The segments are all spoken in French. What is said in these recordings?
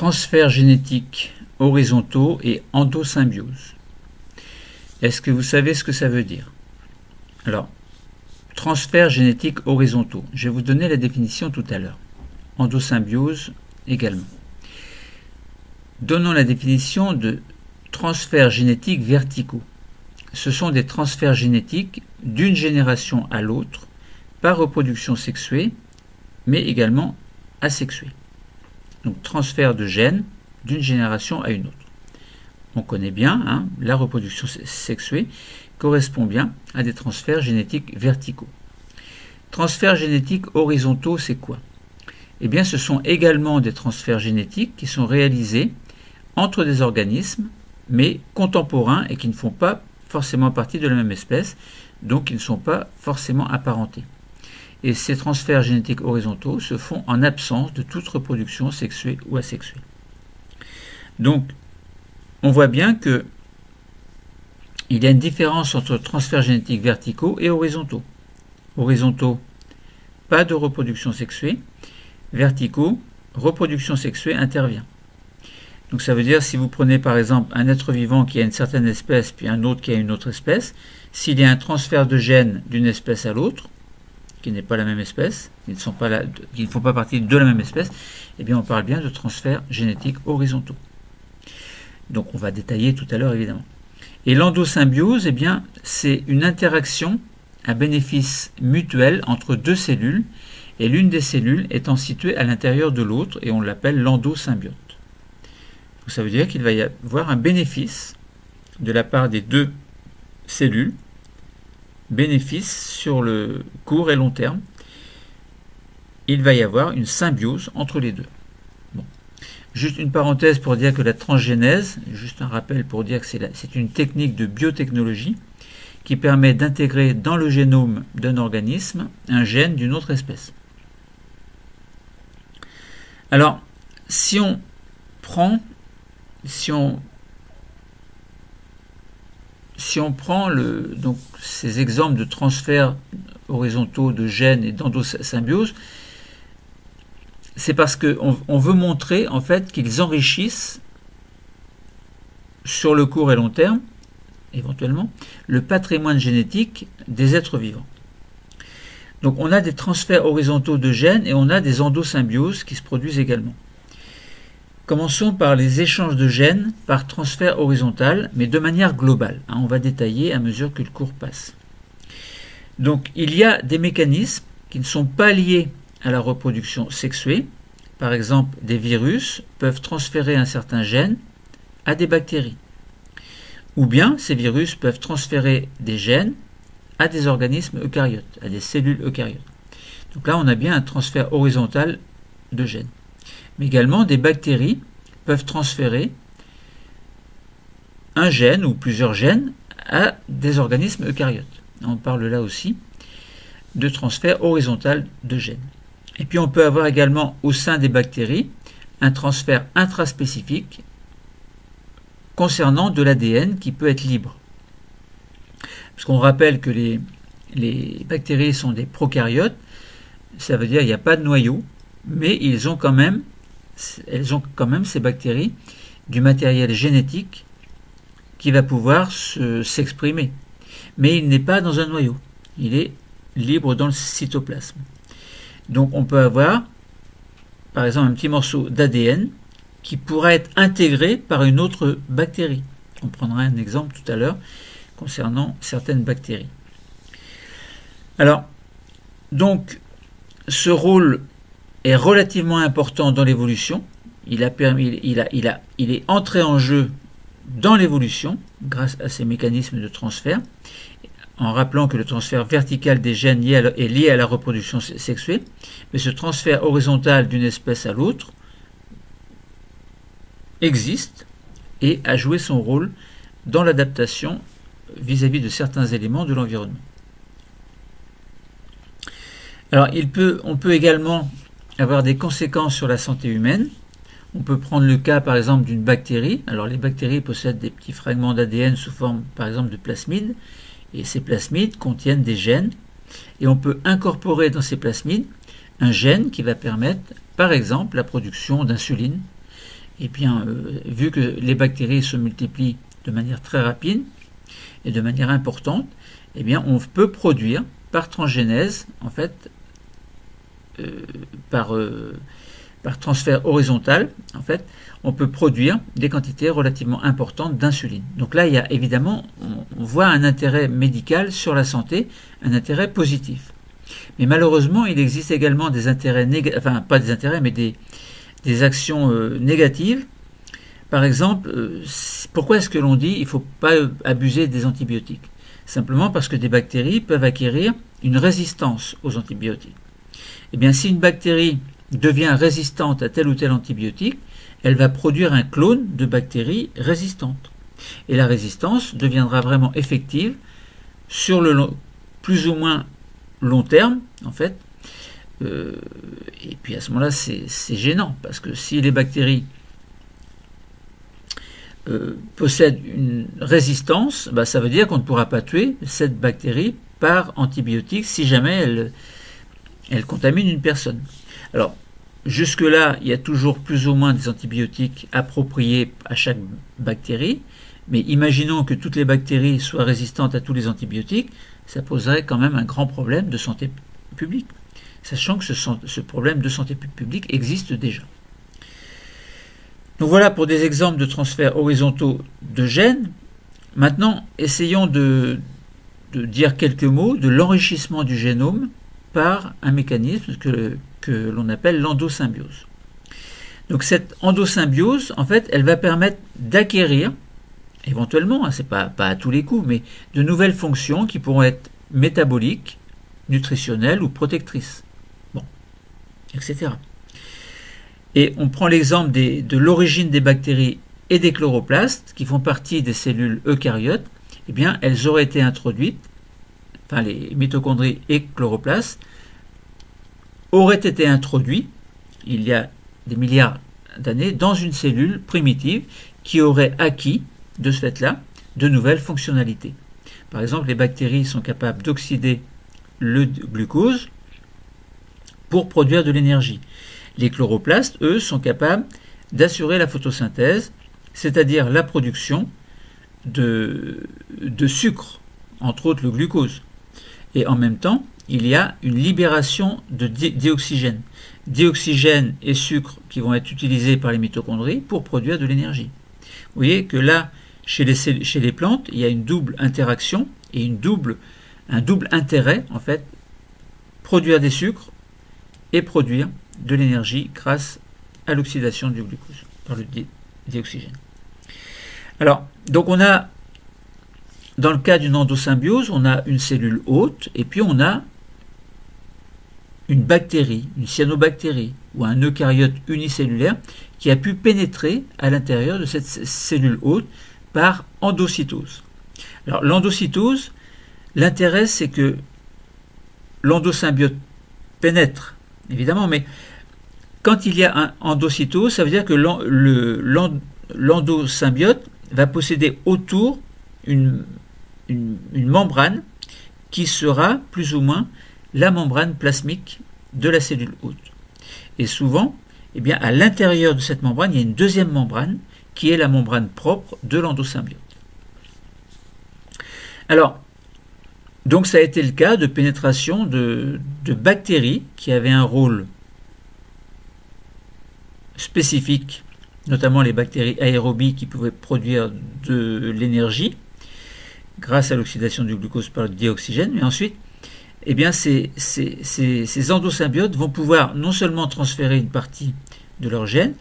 Transferts génétiques horizontaux et endosymbiose. Est-ce que vous savez ce que ça veut dire? Alors, transferts génétiques horizontaux. Je vais vous donner la définition tout à l'heure. Endosymbiose également. Donnons la définition de transferts génétiques verticaux. Ce sont des transferts génétiques d'une génération à l'autre par reproduction sexuée, mais également asexuée. Donc transfert de gènes d'une génération à une autre. On connaît bien, la reproduction sexuée correspond bien à des transferts génétiques verticaux. Transferts génétiques horizontaux, c'est quoi? Eh bien, ce sont également des transferts génétiques qui sont réalisés entre des organismes, mais contemporains et qui ne font pas forcément partie de la même espèce, donc qui ne sont pas forcément apparentés. Et ces transferts génétiques horizontaux se font en absence de toute reproduction sexuée ou asexuée. Donc, on voit bien que il y a une différence entre transferts génétiques verticaux et horizontaux. Horizontaux, pas de reproduction sexuée. Verticaux, reproduction sexuée intervient. Donc ça veut dire, si vous prenez par exemple un être vivant qui a une certaine espèce, puis un autre qui a une autre espèce, s'il y a un transfert de gènes d'une espèce à l'autre, qui n'est pas la même espèce, qui ne font pas partie de la même espèce, eh bien on parle bien de transferts génétiques horizontaux. Donc on va détailler tout à l'heure évidemment. Et l'endosymbiose, eh bien c'est une interaction à bénéfice mutuel entre deux cellules, et l'une des cellules étant située à l'intérieur de l'autre, et on l'appelle l'endosymbiote. Donc ça veut dire qu'il va y avoir un bénéfice de la part des deux cellules, bénéfice sur le court et long terme. Il va y avoir une symbiose entre les deux. Bon. Juste une parenthèse pour dire que la transgénèse, juste un rappel pour dire que c'est une technique de biotechnologie qui permet d'intégrer dans le génome d'un organisme un gène d'une autre espèce. Alors, si on prend donc, ces exemples de transferts horizontaux de gènes et d'endosymbiose, c'est parce qu'on veut montrer en fait qu'ils enrichissent sur le court et long terme, éventuellement, le patrimoine génétique des êtres vivants. Donc on a des transferts horizontaux de gènes et on a des endosymbioses qui se produisent également. Commençons par les échanges de gènes par transfert horizontal, mais de manière globale. On va détailler à mesure que le cours passe. Donc il y a des mécanismes qui ne sont pas liés à la reproduction sexuée. Par exemple, des virus peuvent transférer un certain gène à des bactéries. Ou bien ces virus peuvent transférer des gènes à des organismes eucaryotes, à des cellules eucaryotes. Donc là, on a bien un transfert horizontal de gènes. Mais également, des bactéries peuvent transférer un gène ou plusieurs gènes à des organismes eucaryotes. On parle là aussi de transfert horizontal de gènes. Et puis on peut avoir également au sein des bactéries un transfert intraspécifique concernant de l'ADN qui peut être libre. Parce qu'on rappelle que les bactéries sont des prokaryotes, ça veut dire qu'il n'y a pas de noyau, mais elles ont quand même, ces bactéries, du matériel génétique qui va pouvoir s'exprimer. Mais il n'est pas dans un noyau, il est libre dans le cytoplasme. Donc on peut avoir, par exemple, un petit morceau d'ADN qui pourra être intégré par une autre bactérie. On prendra un exemple tout à l'heure concernant certaines bactéries. Alors, donc, ce rôle est relativement important dans l'évolution. Il est entré en jeu dans l'évolution grâce à ces mécanismes de transfert, en rappelant que le transfert vertical des gènes est lié à la reproduction sexuée, mais ce transfert horizontal d'une espèce à l'autre existe et a joué son rôle dans l'adaptation vis-à-vis de certains éléments de l'environnement. Alors, on peut également avoir des conséquences sur la santé humaine. On peut prendre le cas, par exemple, d'une bactérie. Alors, les bactéries possèdent des petits fragments d'ADN sous forme, par exemple, de plasmides. Et ces plasmides contiennent des gènes. Et on peut incorporer dans ces plasmides un gène qui va permettre, par exemple, la production d'insuline. eh bien, vu que les bactéries se multiplient de manière très rapide et de manière importante, eh bien, on peut produire par transgénèse, en fait, par transfert horizontal, en fait, on peut produire des quantités relativement importantes d'insuline. Donc là, il y a évidemment, on voit un intérêt médical sur la santé, un intérêt positif. Mais malheureusement, il existe également des intérêts négatifs, enfin pas des intérêts, mais des actions négatives. Par exemple, pourquoi est-ce que l'on dit qu'il ne faut pas abuser des antibiotiques? Simplement parce que des bactéries peuvent acquérir une résistance aux antibiotiques. Eh bien, si une bactérie devient résistante à tel ou tel antibiotique, elle va produire un clone de bactéries résistantes. Et la résistance deviendra vraiment effective sur le plus ou moins long terme, en fait. Et puis à ce moment-là, c'est gênant, parce que si les bactéries possèdent une résistance, bah, ça veut dire qu'on ne pourra pas tuer cette bactérie par antibiotique si jamais elle contamine une personne. Alors, jusque-là, il y a toujours plus ou moins des antibiotiques appropriés à chaque bactérie, mais imaginons que toutes les bactéries soient résistantes à tous les antibiotiques, ça poserait quand même un grand problème de santé publique, sachant que ce problème de santé publique existe déjà. Donc voilà pour des exemples de transferts horizontaux de gènes. Maintenant, essayons de dire quelques mots de l'enrichissement du génome par un mécanisme que l'on appelle l'endosymbiose. Donc cette endosymbiose, en fait, elle va permettre d'acquérir, éventuellement, c'est pas à tous les coups, mais de nouvelles fonctions qui pourront être métaboliques, nutritionnelles ou protectrices, bon, etc. Et on prend l'exemple de l'origine des bactéries et des chloroplastes, qui font partie des cellules eucaryotes. Eh bien, elles auraient été introduites, enfin les mitochondries et chloroplastes, auraient été introduits, il y a des milliards d'années, dans une cellule primitive qui aurait acquis, de ce fait-là, de nouvelles fonctionnalités. Par exemple, les bactéries sont capables d'oxyder le glucose pour produire de l'énergie. Les chloroplastes, eux, sont capables d'assurer la photosynthèse, c'est-à-dire la production de sucre, entre autres le glucose. Et en même temps, il y a une libération de dioxygène. Dioxygène et sucre qui vont être utilisés par les mitochondries pour produire de l'énergie. Vous voyez que là, chez les plantes, il y a une double interaction et un double intérêt, en fait, produire des sucres et produire de l'énergie grâce à l'oxydation du glucose par le dioxygène. Alors, donc on a, dans le cas d'une endosymbiose, on a une cellule hôte et puis on a une bactérie, une cyanobactérie ou un eucaryote unicellulaire qui a pu pénétrer à l'intérieur de cette cellule hôte par endocytose. Alors l'endocytose, l'intérêt c'est que l'endosymbiote pénètre, évidemment, mais quand il y a un endocytose, ça veut dire que l'endosymbiote va posséder autour une membrane qui sera plus ou moins la membrane plasmique de la cellule hôte. Et souvent, eh bien, à l'intérieur de cette membrane, il y a une deuxième membrane qui est la membrane propre de l'endosymbiote. Alors, donc ça a été le cas de pénétration de bactéries qui avaient un rôle spécifique, notamment les bactéries aérobies qui pouvaient produire de l'énergie grâce à l'oxydation du glucose par le dioxygène, mais ensuite, eh bien, ces endosymbiotes vont pouvoir non seulement transférer une partie de leurs gènes,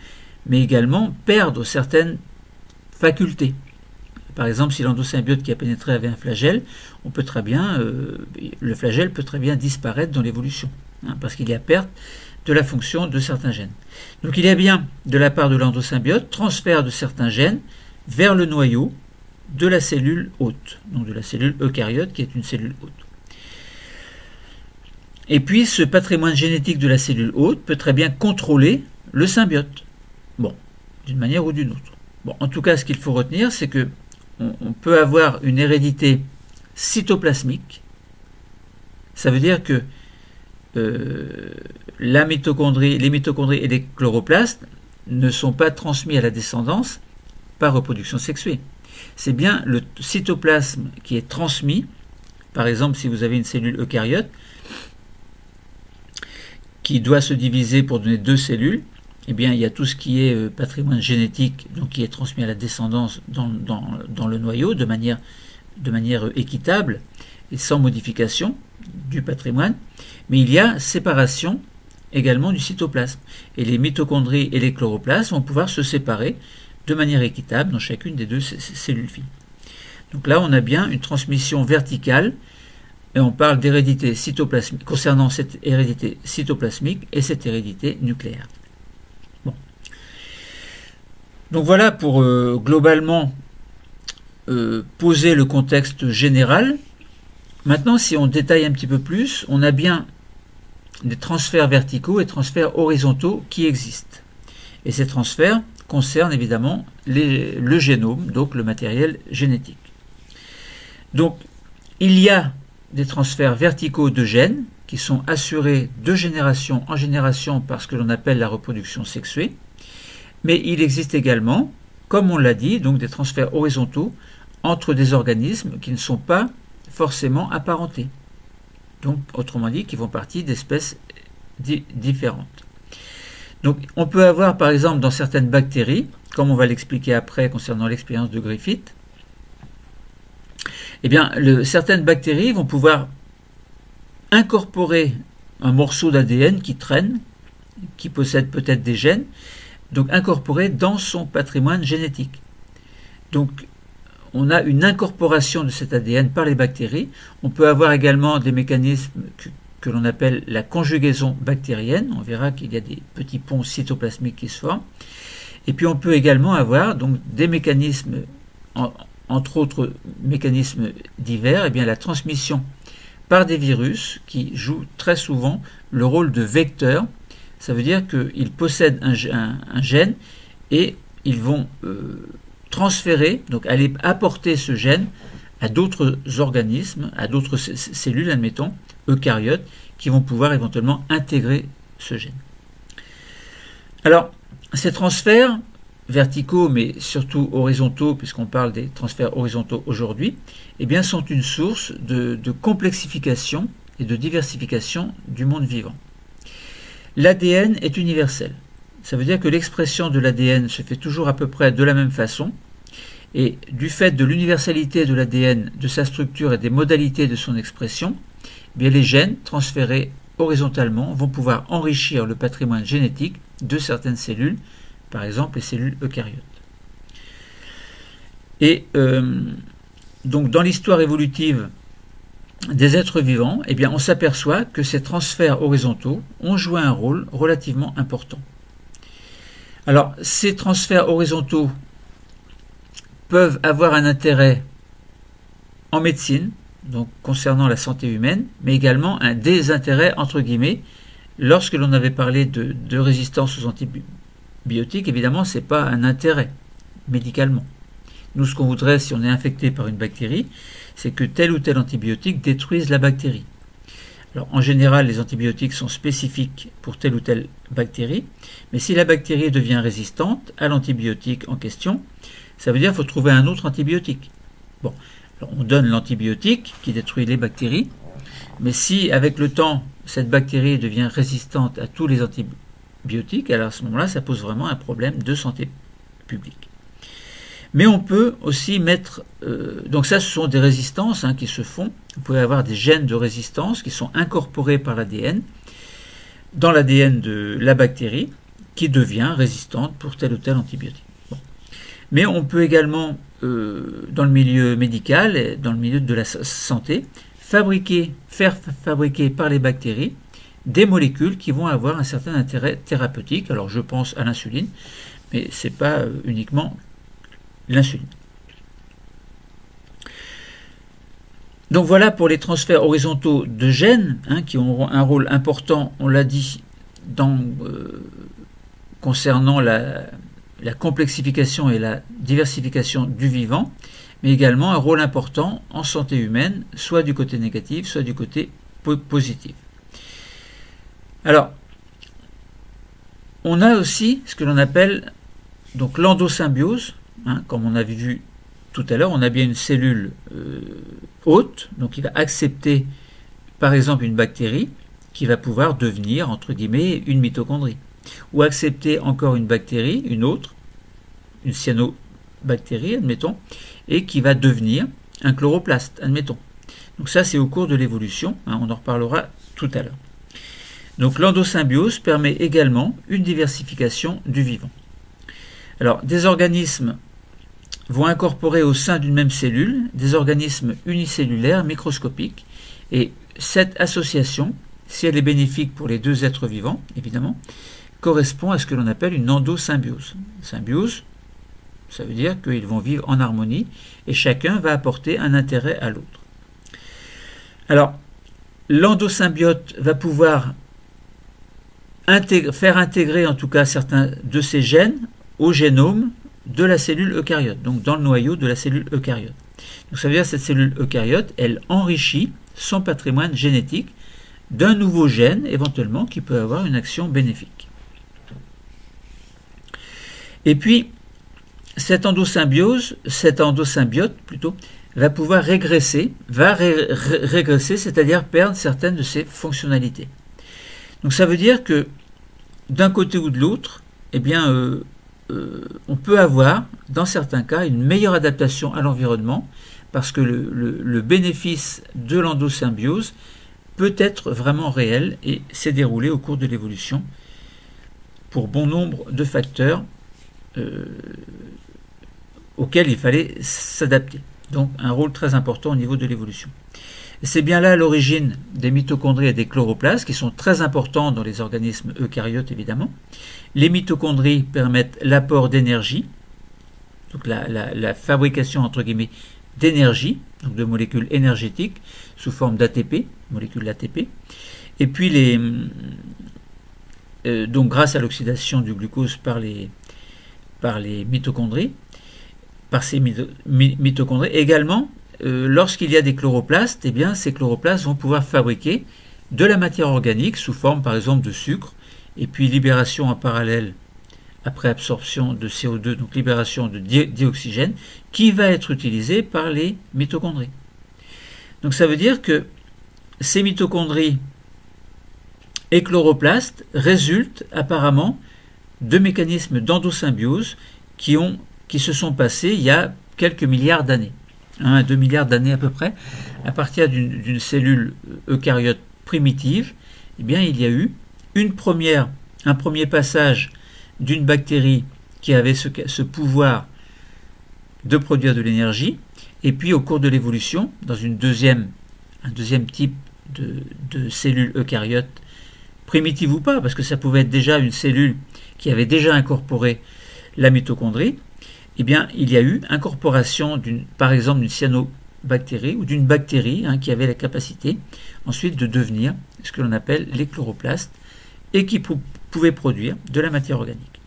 mais également perdre certaines facultés. Par exemple, si l'endosymbiote qui a pénétré avait un flagelle, le flagelle peut très bien disparaître dans l'évolution, parce qu'il y a perte de la fonction de certains gènes. Donc il y a bien, de la part de l'endosymbiote, transfert de certains gènes vers le noyau de la cellule hôte, donc de la cellule eucaryote qui est une cellule hôte. Et puis ce patrimoine génétique de la cellule hôte peut très bien contrôler le symbiote, bon, d'une manière ou d'une autre. Bon, en tout cas, ce qu'il faut retenir, c'est que on peut avoir une hérédité cytoplasmique. Ça veut dire que les mitochondries et les chloroplastes ne sont pas transmis à la descendance par reproduction sexuée. C'est bien le cytoplasme qui est transmis. Par exemple, si vous avez une cellule eucaryote qui doit se diviser pour donner 2 cellules, eh bien, il y a tout ce qui est patrimoine génétique, donc qui est transmis à la descendance dans le noyau de manière équitable et sans modification du patrimoine, mais il y a séparation également du cytoplasme. Et les mitochondries et les chloroplastes vont pouvoir se séparer de manière équitable dans chacune des 2 cellules filles. Donc là, on a bien une transmission verticale, et on parle d'hérédité cytoplasmique, concernant cette hérédité cytoplasmique et cette hérédité nucléaire. Bon. Donc voilà pour globalement poser le contexte général. Maintenant, si on détaille un petit peu plus, on a bien des transferts verticaux et transferts horizontaux qui existent. Et ces transferts concernent évidemment le génome, donc le matériel génétique. Donc, il y a des transferts verticaux de gènes qui sont assurés de génération en génération par ce que l'on appelle la reproduction sexuée. Mais il existe également, comme on l'a dit, donc des transferts horizontaux entre des organismes qui ne sont pas forcément apparentés. Donc, autrement dit, qui font partie d'espèces différentes. Donc, on peut avoir, par exemple, dans certaines bactéries, comme on va l'expliquer après concernant l'expérience de Griffith, eh bien, certaines bactéries vont pouvoir incorporer un morceau d'ADN qui traîne, qui possède peut-être des gènes, donc incorporer dans son patrimoine génétique. Donc, on a une incorporation de cet ADN par les bactéries. On peut avoir également des mécanismes que l'on appelle la conjugaison bactérienne. On verra qu'il y a des petits ponts cytoplasmiques qui se forment. Et puis on peut également avoir donc des mécanismes, entre autres mécanismes divers, et bien la transmission par des virus qui jouent très souvent le rôle de vecteur. Ça veut dire qu'ils possèdent un gène et ils vont transférer, donc aller apporter ce gène à d'autres organismes, à d'autres cellules, admettons, eucaryotes, qui vont pouvoir éventuellement intégrer ce gène. Alors, ces transferts verticaux, mais surtout horizontaux, puisqu'on parle des transferts horizontaux aujourd'hui, eh bien, sont une source de complexification et de diversification du monde vivant. L'ADN est universel. Ça veut dire que l'expression de l'ADN se fait toujours à peu près de la même façon, et du fait de l'universalité de l'ADN, de sa structure et des modalités de son expression, eh bien les gènes transférés horizontalement vont pouvoir enrichir le patrimoine génétique de certaines cellules, par exemple les cellules eucaryotes. Et donc dans l'histoire évolutive des êtres vivants, eh bien on s'aperçoit que ces transferts horizontaux ont joué un rôle relativement important. Alors, ces transferts horizontaux peuvent avoir un intérêt en médecine, donc concernant la santé humaine, mais également un désintérêt, entre guillemets, lorsque l'on avait parlé de résistance aux antibiotiques, évidemment, ce n'est pas un intérêt médicalement. Nous, ce qu'on voudrait, si on est infecté par une bactérie, c'est que tel ou tel antibiotique détruise la bactérie. Alors, en général, les antibiotiques sont spécifiques pour telle ou telle bactérie, mais si la bactérie devient résistante à l'antibiotique en question, ça veut dire qu'il faut trouver un autre antibiotique. Bon, alors on donne l'antibiotique qui détruit les bactéries, mais si avec le temps, cette bactérie devient résistante à tous les antibiotiques, alors à ce moment-là, ça pose vraiment un problème de santé publique. Mais on peut aussi mettre... donc ça, ce sont des résistances qui se font. Vous pouvez avoir des gènes de résistance qui sont incorporés par l'ADN dans l'ADN de la bactérie qui devient résistante pour tel ou tel antibiotique. Bon. Mais on peut également, dans le milieu médical et dans le milieu de la santé, faire fabriquer par les bactéries des molécules qui vont avoir un certain intérêt thérapeutique. Alors je pense à l'insuline, mais ce n'est pas uniquement l'insuline. Donc voilà pour les transferts horizontaux de gènes qui auront un rôle important, on l'a dit, concernant la complexification et la diversification du vivant, mais également un rôle important en santé humaine, soit du côté négatif, soit du côté positif. Alors, on a aussi ce que l'on appelle donc l'endosymbiose, hein, comme on avait vu tout à l'heure. On a bien une cellule hôte, donc il va accepter par exemple une bactérie qui va pouvoir devenir entre guillemets une mitochondrie, ou accepter encore une bactérie, une autre, une cyanobactérie admettons, et qui va devenir un chloroplaste admettons. Donc ça c'est au cours de l'évolution, hein, on en reparlera tout à l'heure. Donc l'endosymbiose permet également une diversification du vivant. Alors des organismes vont incorporer au sein d'une même cellule des organismes unicellulaires microscopiques, et cette association, si elle est bénéfique pour les deux êtres vivants, évidemment, correspond à ce que l'on appelle une endosymbiose. Symbiose, ça veut dire qu'ils vont vivre en harmonie et chacun va apporter un intérêt à l'autre. Alors, l'endosymbiote va pouvoir faire intégrer en tout cas certains de ces gènes au génome de la cellule eucaryote, donc dans le noyau de la cellule eucaryote. Donc ça veut dire que cette cellule eucaryote, elle enrichit son patrimoine génétique d'un nouveau gène éventuellement qui peut avoir une action bénéfique. Et puis cet endosymbiote plutôt, va pouvoir régresser, c'est-à-dire perdre certaines de ses fonctionnalités. Donc ça veut dire que d'un côté ou de l'autre, eh bien, on peut avoir, dans certains cas, une meilleure adaptation à l'environnement, parce que le bénéfice de l'endosymbiose peut être vraiment réel et s'est déroulé au cours de l'évolution pour bon nombre de facteurs auxquels il fallait s'adapter. Donc un rôle très important au niveau de l'évolution. C'est bien là l'origine des mitochondries et des chloroplastes, qui sont très importants dans les organismes eucaryotes évidemment. Les mitochondries permettent l'apport d'énergie, donc la fabrication entre guillemets d'énergie, donc de molécules énergétiques sous forme d'ATP, molécules ATP. Et puis donc grâce à l'oxydation du glucose par les mitochondries, par ces mitochondries également. Lorsqu'il y a des chloroplastes, eh bien, ces chloroplastes vont pouvoir fabriquer de la matière organique sous forme par exemple de sucre, et puis libération en parallèle après absorption de CO2, donc libération de dioxygène, qui va être utilisée par les mitochondries. Donc ça veut dire que ces mitochondries et chloroplastes résultent apparemment de mécanismes d'endosymbiose qui se sont passés il y a quelques milliards d'années. 1 à 2 milliards d'années à peu près, à partir d'une cellule eucaryote primitive, eh bien, il y a eu un premier passage d'une bactérie qui avait ce pouvoir de produire de l'énergie, et puis au cours de l'évolution, dans un deuxième type de cellule eucaryote, primitive ou pas, parce que ça pouvait être déjà une cellule qui avait déjà incorporé la mitochondrie, eh bien, il y a eu incorporation par exemple d'une cyanobactérie ou d'une bactérie qui avait la capacité ensuite de devenir ce que l'on appelle les chloroplastes et qui pouvaient produire de la matière organique.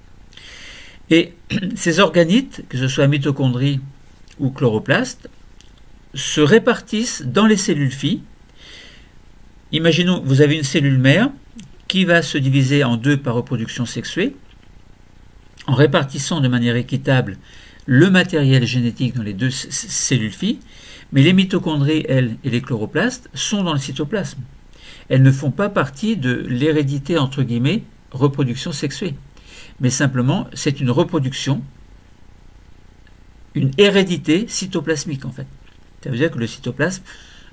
Et ces organites, que ce soit mitochondries ou chloroplastes, se répartissent dans les cellules filles. Imaginons, vous avez une cellule mère qui va se diviser en deux par reproduction sexuée, en répartissant de manière équitable le matériel génétique dans les deux cellules filles, mais les mitochondries, elles, et les chloroplastes sont dans le cytoplasme. Elles ne font pas partie de l'hérédité, entre guillemets, reproduction sexuée, mais simplement c'est une reproduction, une hérédité cytoplasmique en fait. Ça veut dire que le cytoplasme,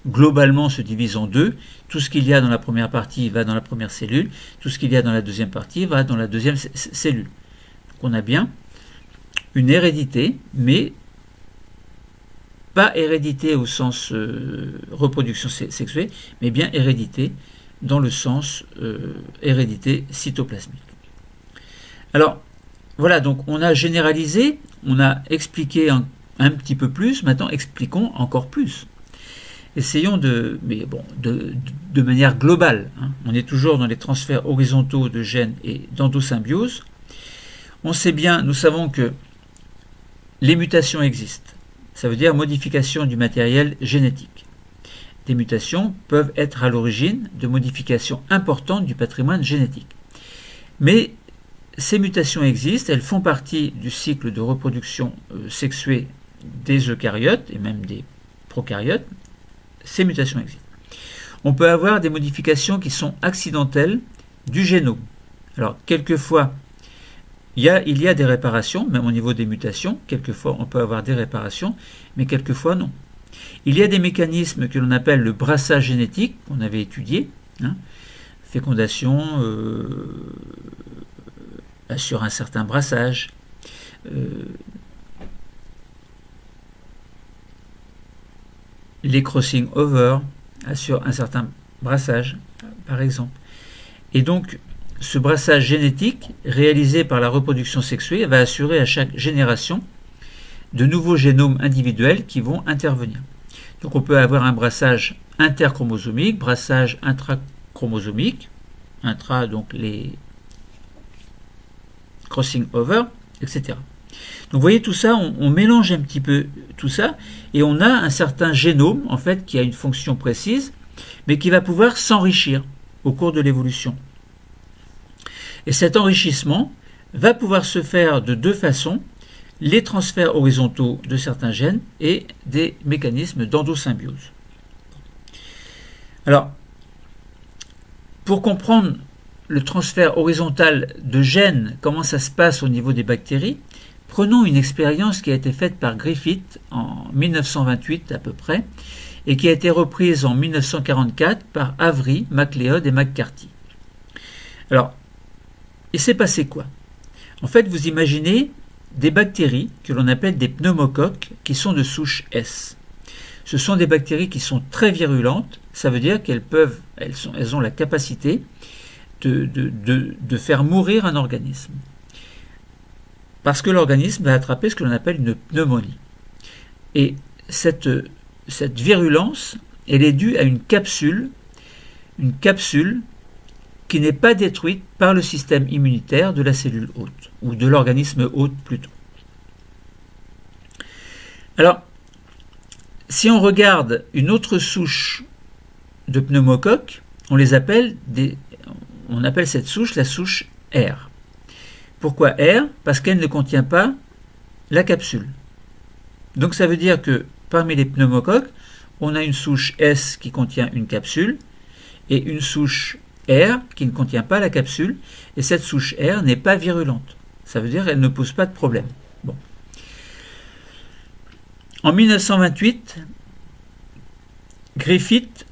globalement, se divise en deux. Tout ce qu'il y a dans la première partie va dans la première cellule, tout ce qu'il y a dans la deuxième partie va dans la deuxième cellule. On a bien une hérédité, mais pas hérédité au sens reproduction sexuée, mais bien hérédité dans le sens hérédité cytoplasmique. Alors, voilà, donc on a généralisé, on a expliqué un petit peu plus, maintenant expliquons encore plus. Essayons de manière globale, on est toujours dans les transferts horizontaux de gènes et d'endosymbiose. On sait bien, nous savons que les mutations existent. Ça veut dire modification du matériel génétique. Des mutations peuvent être à l'origine de modifications importantes du patrimoine génétique. Mais ces mutations existent, elles font partie du cycle de reproduction sexuée des eucaryotes et même des prokaryotes. Ces mutations existent. On peut avoir des modifications qui sont accidentelles du génome. Alors, quelquefois, il y a des réparations, même au niveau des mutations. Quelquefois, on peut avoir des réparations, mais quelquefois, non. Il y a des mécanismes que l'on appelle le brassage génétique, qu'on avait étudié. Fécondation assure un certain brassage. Les crossing over assurent un certain brassage, par exemple. Et donc, ce brassage génétique, réalisé par la reproduction sexuée, va assurer à chaque génération de nouveaux génomes individuels qui vont intervenir. Donc on peut avoir un brassage interchromosomique, brassage intrachromosomique, intra donc les crossing over, etc. Donc vous voyez tout ça, on mélange un petit peu tout ça et on a un certain génome en fait qui a une fonction précise mais qui va pouvoir s'enrichir au cours de l'évolution. Et cet enrichissement va pouvoir se faire de deux façons, les transferts horizontaux de certains gènes et des mécanismes d'endosymbiose. Alors, pour comprendre le transfert horizontal de gènes, comment ça se passe au niveau des bactéries, prenons une expérience qui a été faite par Griffith en 1928 à peu près, et qui a été reprise en 1944 par Avery, MacLeod et McCarthy. Alors, il s'est passé quoi? En fait, vous imaginez des bactéries que l'on appelle des pneumocoques qui sont de souche S. Ce sont des bactéries qui sont très virulentes, ça veut dire qu'elles ont la capacité de faire mourir un organisme. Parce que l'organisme va attraper ce que l'on appelle une pneumonie. Et cette virulence, elle est due à une capsule qui n'est pas détruite par le système immunitaire de la cellule hôte, ou de l'organisme hôte plutôt. Alors, si on regarde une autre souche de pneumocoques, on appelle cette souche la souche R. Pourquoi R? Parce qu'elle ne contient pas la capsule. Donc ça veut dire que parmi les pneumocoques, on a une souche S qui contient une capsule et une souche R qui ne contient pas la capsule, et cette souche R n'est pas virulente. Ça veut dire qu'elle ne pose pas de problème. Bon. En 1928, Griffith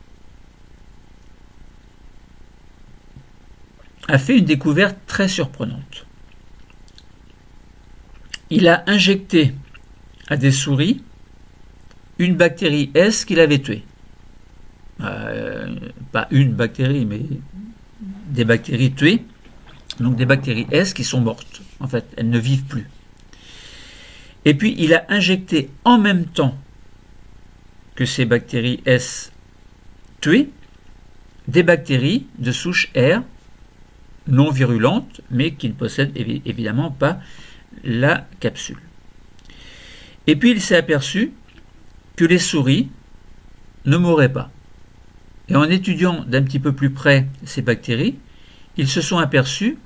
a fait une découverte très surprenante. Il a injecté à des souris une bactérie S qu'il avait tuée. Pas une bactérie, mais des bactéries tuées. Donc des bactéries S qui sont mortes. En fait, elles ne vivent plus. Et puis il a injecté en même temps que ces bactéries S tuées, des bactéries de souche R, non virulentes, mais qui ne possèdent évidemment pas la capsule. Et puis il s'est aperçu que les souris ne mouraient pas. Et en étudiant d'un petit peu plus près ces bactéries, ils se sont aperçus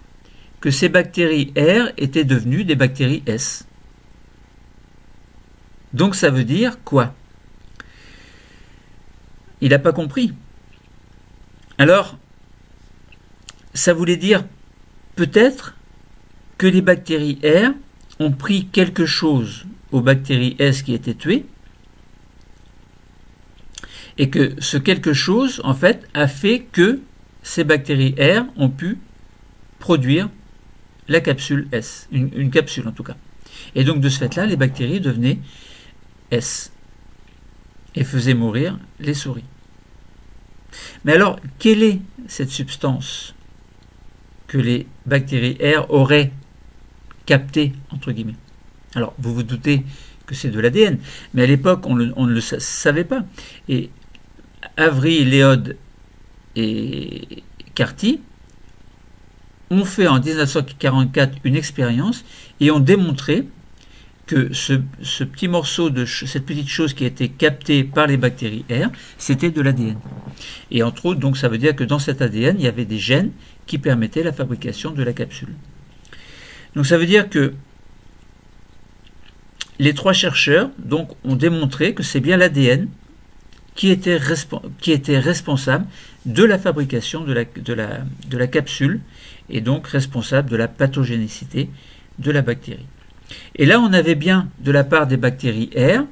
que ces bactéries R étaient devenues des bactéries S. Donc ça veut dire quoi? Il n'a pas compris. Alors, ça voulait dire peut-être que les bactéries R ont pris quelque chose aux bactéries S qui étaient tuées, et que ce quelque chose, en fait, a fait que ces bactéries R ont pu produire la capsule S, une capsule en tout cas. Et donc de ce fait-là, les bactéries devenaient S et faisaient mourir les souris. Mais alors, quelle est cette substance que les bactéries R auraient captée, entre guillemets? Alors, vous vous doutez que c'est de l'ADN, mais à l'époque, on ne le savait pas. Et Avery, Leod et Carty ont fait en 1944 une expérience et ont démontré que ce petit morceau cette petite chose qui a été captée par les bactéries R, c'était de l'ADN. Et entre autres, donc ça veut dire que dans cet ADN, il y avait des gènes qui permettaient la fabrication de la capsule. Donc ça veut dire que les 3 chercheurs donc, ont démontré que c'est bien l'ADN qui était responsable de la fabrication de la capsule et donc responsable de la pathogénicité de la bactérie. Et là, on avait bien, de la part des bactéries R,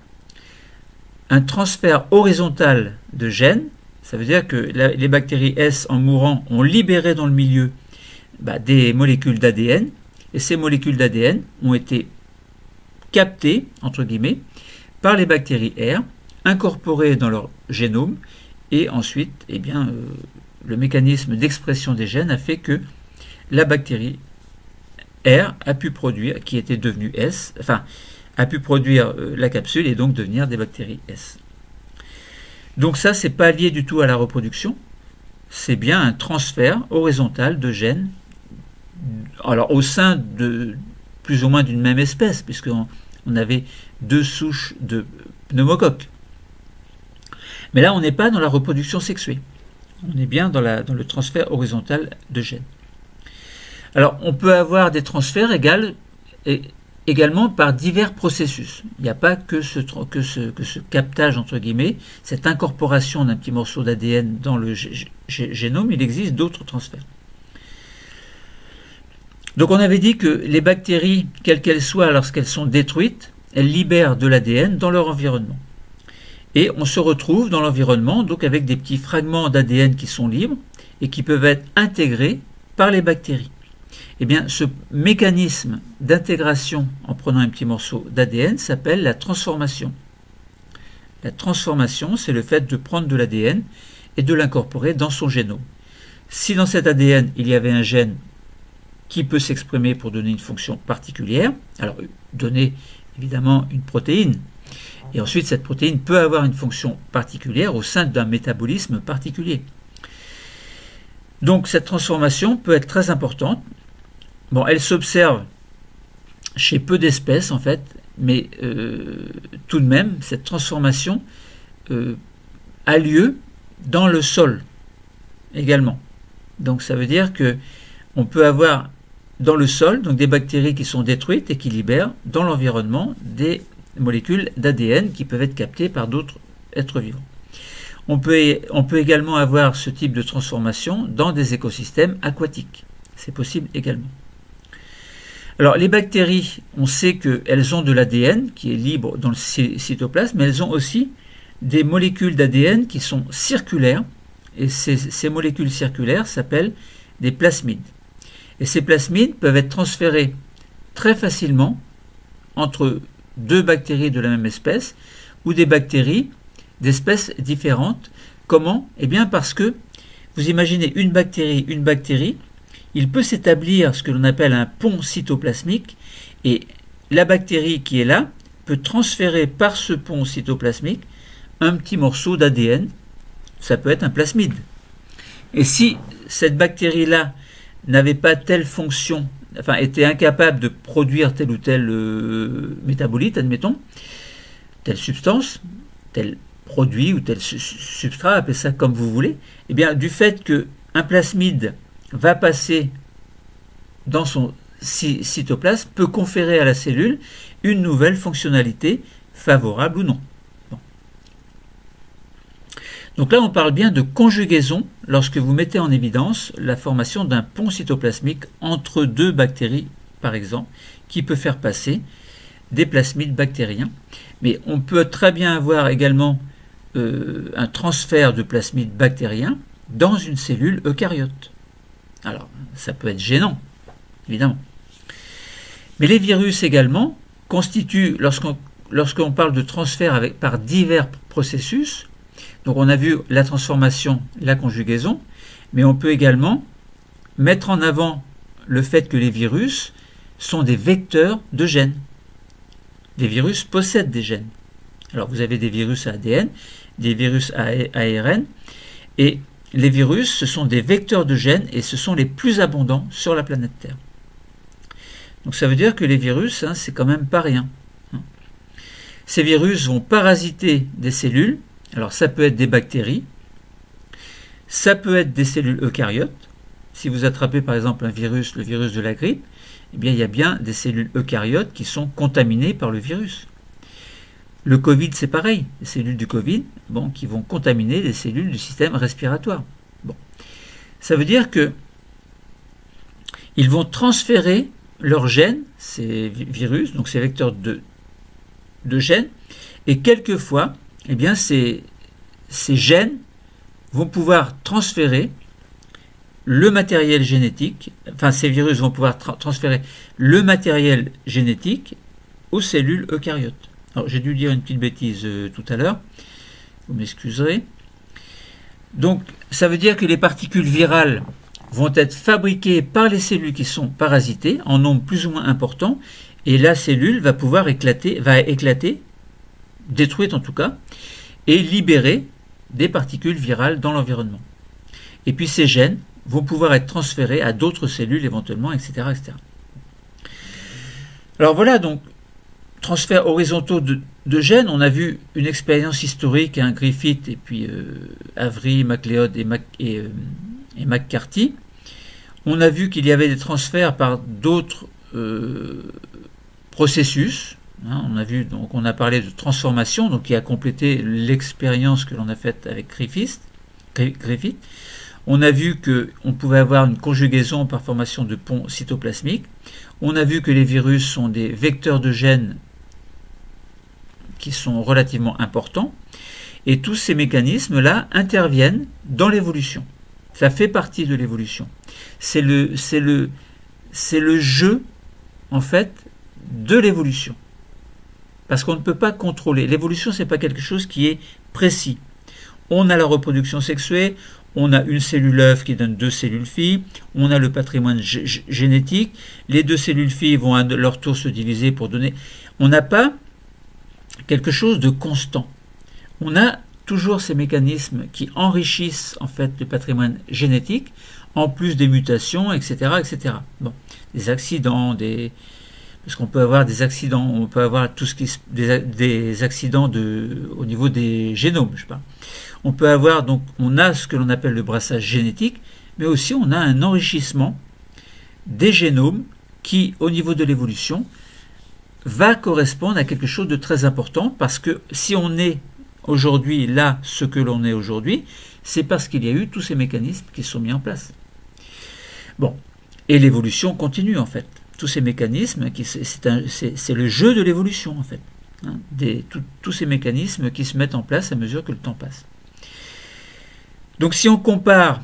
un transfert horizontal de gènes. Ça veut dire que les bactéries S, en mourant, ont libéré dans le milieu des molécules d'ADN, et ces molécules d'ADN ont été captées, entre guillemets, par les bactéries R, incorporées dans leur génome, et ensuite, le mécanisme d'expression des gènes a fait que la bactérie R a pu produire, qui était devenue S, a pu produire la capsule et donc devenir des bactéries S. Donc ça, c'est pas lié du tout à la reproduction, c'est bien un transfert horizontal de gènes, alors au sein de plus ou moins d'une même espèce, puisqu'on avait 2 souches de pneumocoques. Mais là, on n'est pas dans la reproduction sexuée. On est bien dans le transfert horizontal de gènes. Alors, on peut avoir des transferts également par divers processus. Il n'y a pas que ce captage, entre guillemets, cette incorporation d'un petit morceau d'ADN dans le génome, il existe d'autres transferts. Donc on avait dit que les bactéries, quelles qu'elles soient, lorsqu'elles sont détruites, elles libèrent de l'ADN dans leur environnement. Et on se retrouve dans l'environnement donc avec des petits fragments d'ADN qui sont libres et qui peuvent être intégrés par les bactéries. Eh bien, ce mécanisme d'intégration en prenant un petit morceau d'ADN s'appelle la transformation. La transformation, c'est le fait de prendre de l'ADN et de l'incorporer dans son génome. Si dans cet ADN, il y avait un gène qui peut s'exprimer pour donner une fonction particulière, alors donner évidemment une protéine, et ensuite cette protéine peut avoir une fonction particulière au sein d'un métabolisme particulier. Donc cette transformation peut être très importante. Bon, elle s'observe chez peu d'espèces en fait, mais tout de même, cette transformation a lieu dans le sol également. Donc ça veut dire que on peut avoir dans le sol donc des bactéries qui sont détruites et qui libèrent dans l'environnement des molécules d'ADN qui peuvent être captées par d'autres êtres vivants. On peut également avoir ce type de transformation dans des écosystèmes aquatiques. C'est possible également. Alors les bactéries, on sait qu'elles ont de l'ADN qui est libre dans le cytoplasme, mais elles ont aussi des molécules d'ADN qui sont circulaires, et ces molécules circulaires s'appellent des plasmides. Et ces plasmides peuvent être transférés très facilement entre 2 bactéries de la même espèce ou des bactéries d'espèces différentes. Comment? Eh bien parce que, vous imaginez une bactérie, il peut s'établir ce que l'on appelle un pont cytoplasmique et la bactérie qui est là peut transférer par ce pont cytoplasmique un petit morceau d'ADN, ça peut être un plasmide. Et si cette bactérie-là n'avait pas telle fonction, était incapable de produire tel ou tel métabolite, admettons, telle substance, tel produit ou tel substrat, appelez ça comme vous voulez, et bien du fait qu'un plasmide va passer dans son cytoplasme, peut conférer à la cellule une nouvelle fonctionnalité, favorable ou non. Bon. Donc là, on parle bien de conjugaison lorsque vous mettez en évidence la formation d'un pont cytoplasmique entre 2 bactéries, par exemple, qui peut faire passer des plasmides bactériens. Mais on peut très bien avoir également un transfert de plasmides bactériens dans une cellule eucaryote. Alors, ça peut être gênant, évidemment. Mais les virus également constituent, lorsqu'on parle de transfert par divers processus, donc on a vu la transformation, la conjugaison, mais on peut également mettre en avant le fait que les virus sont des vecteurs de gènes. Les virus possèdent des gènes. Alors vous avez des virus à ADN, des virus à ARN, et les virus, ce sont des vecteurs de gènes et ce sont les plus abondants sur la planète Terre. Donc ça veut dire que les virus, c'est quand même pas rien. Ces virus vont parasiter des cellules. Alors ça peut être des bactéries, ça peut être des cellules eucaryotes, si vous attrapez par exemple un virus, le virus de la grippe, eh bien, il y a bien des cellules eucaryotes qui sont contaminées par le virus. Le Covid, c'est pareil. Les cellules du Covid, bon, qui vont contaminer les cellules du système respiratoire. Bon. Ça veut dire que ils vont transférer leurs gènes, ces virus, donc ces vecteurs de gènes, et quelquefois, eh bien, ces gènes vont pouvoir transférer le matériel génétique, enfin ces virus vont pouvoir transférer le matériel génétique aux cellules eucaryotes. Alors j'ai dû dire une petite bêtise tout à l'heure, vous m'excuserez. Donc ça veut dire que les particules virales vont être fabriquées par les cellules qui sont parasitées en nombre plus ou moins important, et la cellule va pouvoir éclater, détruite en tout cas, et libérer des particules virales dans l'environnement. Et puis ces gènes vont pouvoir être transférés à d'autres cellules éventuellement, etc., etc. Alors voilà, donc, transferts horizontaux de gènes. On a vu une expérience historique, Griffith et puis Avery, MacLeod et McCarthy. On a vu qu'il y avait des transferts par d'autres processus. On a vu, donc on a parlé de transformation, donc qui a complété l'expérience que l'on a faite avec Griffith. On a vu qu'on pouvait avoir une conjugaison par formation de ponts cytoplasmiques. On a vu que les virus sont des vecteurs de gènes qui sont relativement importants. Et tous ces mécanismes-là interviennent dans l'évolution. Ça fait partie de l'évolution. C'est le jeu, en fait, de l'évolution. Parce qu'on ne peut pas contrôler. L'évolution, ce n'est pas quelque chose qui est précis. On a la reproduction sexuée, on a une cellule œuf qui donne 2 cellules filles, on a le patrimoine génétique, les 2 cellules filles vont à leur tour se diviser pour donner... On n'a pas quelque chose de constant. On a toujours ces mécanismes qui enrichissent en fait le patrimoine génétique, en plus des mutations, etc. etc. Bon, des accidents, parce qu'on peut avoir des accidents, on peut avoir des accidents au niveau des génomes, je sais pas. On peut avoir, donc, on a ce que l'on appelle le brassage génétique, mais aussi on a un enrichissement des génomes qui, au niveau de l'évolution, va correspondre à quelque chose de très important, parce que si on est aujourd'hui là, ce que l'on est aujourd'hui, c'est parce qu'il y a eu tous ces mécanismes qui sont mis en place. Bon, et l'évolution continue en fait. Tous ces mécanismes, c'est le jeu de l'évolution en fait. Hein, tous ces mécanismes qui se mettent en place à mesure que le temps passe. Donc si on compare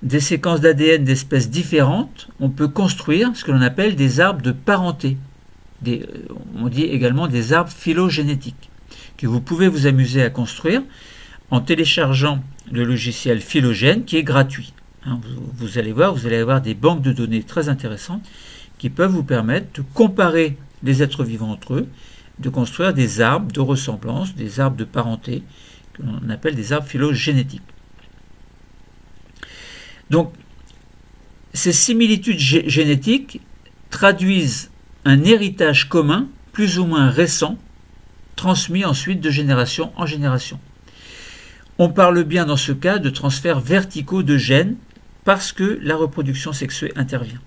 des séquences d'ADN d'espèces différentes, on peut construire ce que l'on appelle des arbres de parenté. On dit également des arbres phylogénétiques, que vous pouvez vous amuser à construire en téléchargeant le logiciel Phylogène qui est gratuit. Hein, vous allez voir, vous allez avoir des banques de données très intéressantes qui peuvent vous permettre de comparer les êtres vivants entre eux, de construire des arbres de ressemblance, des arbres de parenté, que l'on appelle des arbres phylogénétiques. Donc, ces similitudes génétiques traduisent un héritage commun, plus ou moins récent, transmis ensuite de génération en génération. On parle bien dans ce cas de transferts verticaux de gènes parce que la reproduction sexuée intervient.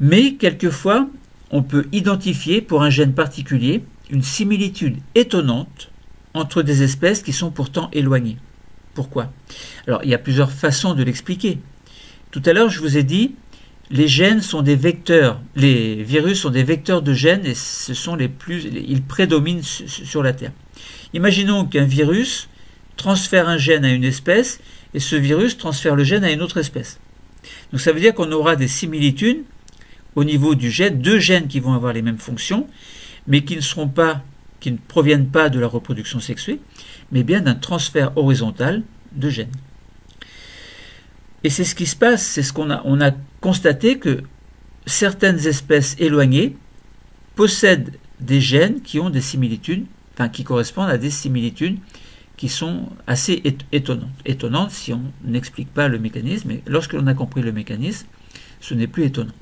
Mais quelquefois, on peut identifier pour un gène particulier une similitude étonnante entre des espèces qui sont pourtant éloignées. Pourquoi? Alors, il y a plusieurs façons de l'expliquer. Tout à l'heure, je vous ai dit, les gènes sont des vecteurs, les virus sont des vecteurs de gènes et ils prédominent sur la Terre. Imaginons qu'un virus transfère un gène à une espèce et ce virus transfère le gène à une autre espèce. Donc ça veut dire qu'on aura des similitudes au niveau du gène, 2 gènes qui vont avoir les mêmes fonctions, mais qui ne proviennent pas de la reproduction sexuée, mais bien d'un transfert horizontal de gènes. Et c'est ce qui se passe, c'est ce qu'on a constaté que certaines espèces éloignées possèdent des gènes qui ont des similitudes, enfin qui correspondent à des similitudes qui sont assez étonnantes. Étonnantes si on n'explique pas le mécanisme, mais lorsque l'on a compris le mécanisme, ce n'est plus étonnant.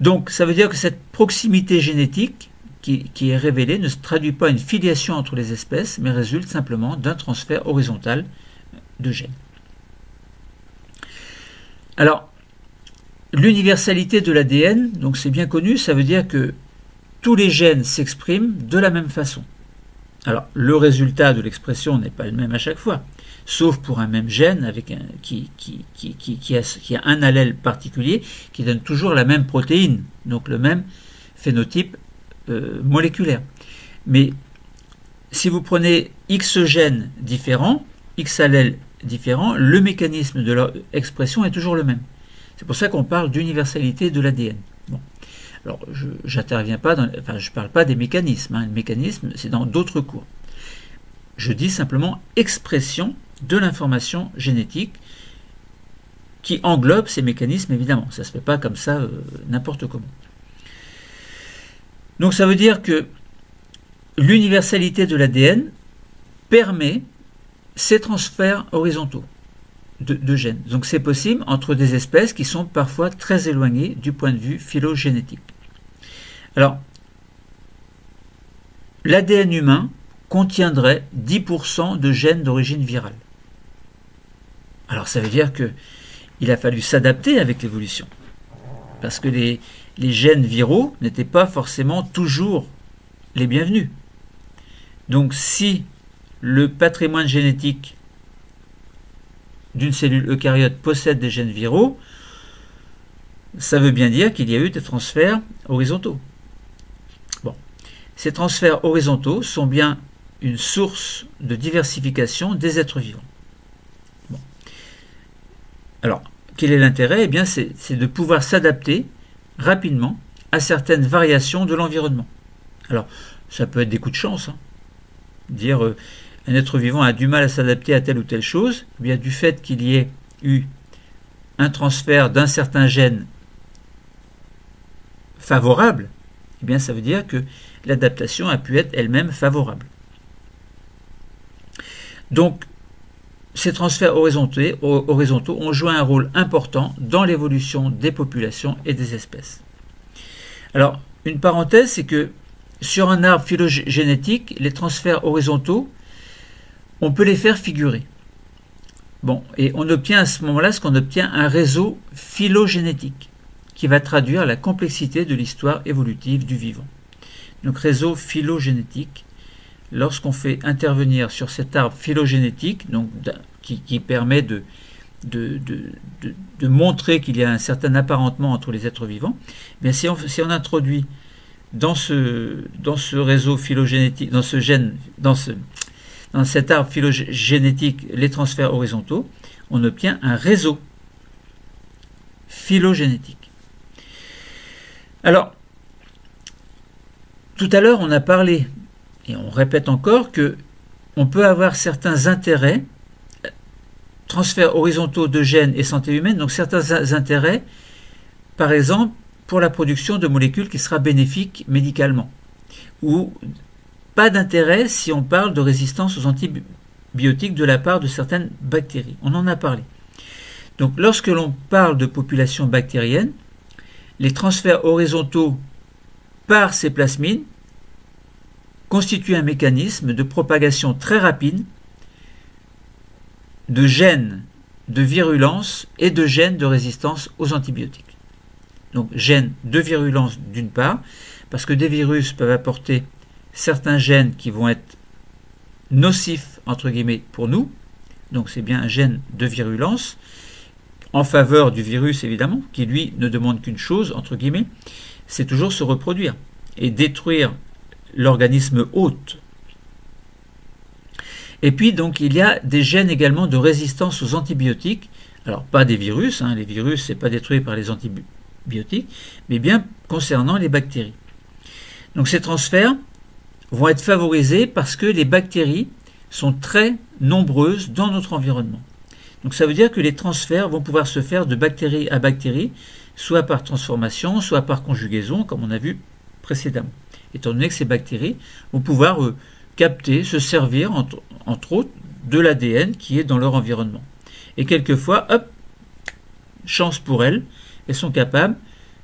Donc ça veut dire que cette proximité génétique qui est révélée ne se traduit pas une filiation entre les espèces, mais résulte simplement d'un transfert horizontal de gènes. Alors, l'universalité de l'ADN, donc c'est bien connu, ça veut dire que tous les gènes s'expriment de la même façon. Alors, le résultat de l'expression n'est pas le même à chaque fois, sauf pour un même gène avec qui a un allèle particulier qui donne toujours la même protéine, donc le même phénotype moléculaire. Mais si vous prenez X gènes différents, X allèles différents, le mécanisme de leur expression est toujours le même. C'est pour ça qu'on parle d'universalité de l'ADN. Bon. Alors, je ne parle pas des mécanismes. Hein. Le mécanisme, c'est dans d'autres cours. Je dis simplement expression de l'information génétique qui englobe ces mécanismes, évidemment. Ça ne se fait pas comme ça n'importe comment. Donc, ça veut dire que l'universalité de l'ADN permet ces transferts horizontaux de gènes. Donc c'est possible entre des espèces qui sont parfois très éloignées du point de vue phylogénétique. Alors, l'ADN humain contiendrait 10% de gènes d'origine virale. Alors ça veut dire qu'il a fallu s'adapter avec l'évolution. Parce que les gènes viraux n'étaient pas forcément toujours les bienvenus. Donc si le patrimoine génétique d'une cellule eucaryote possède des gènes viraux, ça veut bien dire qu'il y a eu des transferts horizontaux. Bon. Ces transferts horizontaux sont bien une source de diversification des êtres vivants. Bon. Alors, quel est l'intérêt? Eh bien, c'est de pouvoir s'adapter rapidement à certaines variations de l'environnement. Alors, ça peut être des coups de chance. Hein. Dire un être vivant a du mal à s'adapter à telle ou telle chose, eh bien, du fait qu'il y ait eu un transfert d'un certain gène favorable, eh bien, ça veut dire que l'adaptation a pu être elle-même favorable. Donc, ces transferts horizontaux ont joué un rôle important dans l'évolution des populations et des espèces. Alors, une parenthèse, c'est que sur un arbre phylogénétique, les transferts horizontaux, on peut les faire figurer. Bon, et on obtient à ce moment-là ce qu'on obtient un réseau phylogénétique qui va traduire la complexité de l'histoire évolutive du vivant. Donc réseau phylogénétique, lorsqu'on fait intervenir sur cet arbre phylogénétique, donc, qui permet de montrer qu'il y a un certain apparentement entre les êtres vivants, eh bien si on introduit dans ce réseau phylogénétique, dans cet arbre phylogénétique, les transferts horizontaux, on obtient un réseau phylogénétique. Alors, tout à l'heure, on a parlé, et on répète encore, que on peut avoir certains intérêts, transferts horizontaux de gènes et santé humaine, donc certains intérêts, par exemple, pour la production de molécules qui sera bénéfique médicalement, ou pas d'intérêt si on parle de résistance aux antibiotiques de la part de certaines bactéries. On en a parlé. Donc lorsque l'on parle de population bactérienne, les transferts horizontaux par ces plasmides constituent un mécanisme de propagation très rapide de gènes de virulence et de gènes de résistance aux antibiotiques. Donc gènes de virulence d'une part, parce que des virus peuvent apporter certains gènes qui vont être nocifs, entre guillemets, pour nous. Donc c'est bien un gène de virulence, en faveur du virus évidemment, qui lui ne demande qu'une chose, entre guillemets, c'est toujours se reproduire et détruire l'organisme hôte. Et puis donc il y a des gènes également de résistance aux antibiotiques, alors pas des virus, hein, les virus c'est pas détruit par les antibiotiques, mais bien concernant les bactéries. Donc ces transferts vont être favorisés parce que les bactéries sont très nombreuses dans notre environnement. Donc ça veut dire que les transferts vont pouvoir se faire de bactérie à bactérie, soit par transformation, soit par conjugaison, comme on a vu précédemment. Étant donné que ces bactéries vont pouvoir capter, se servir, entre autres, de l'ADN qui est dans leur environnement. Et quelquefois, hop, chance pour elles, elles sont capables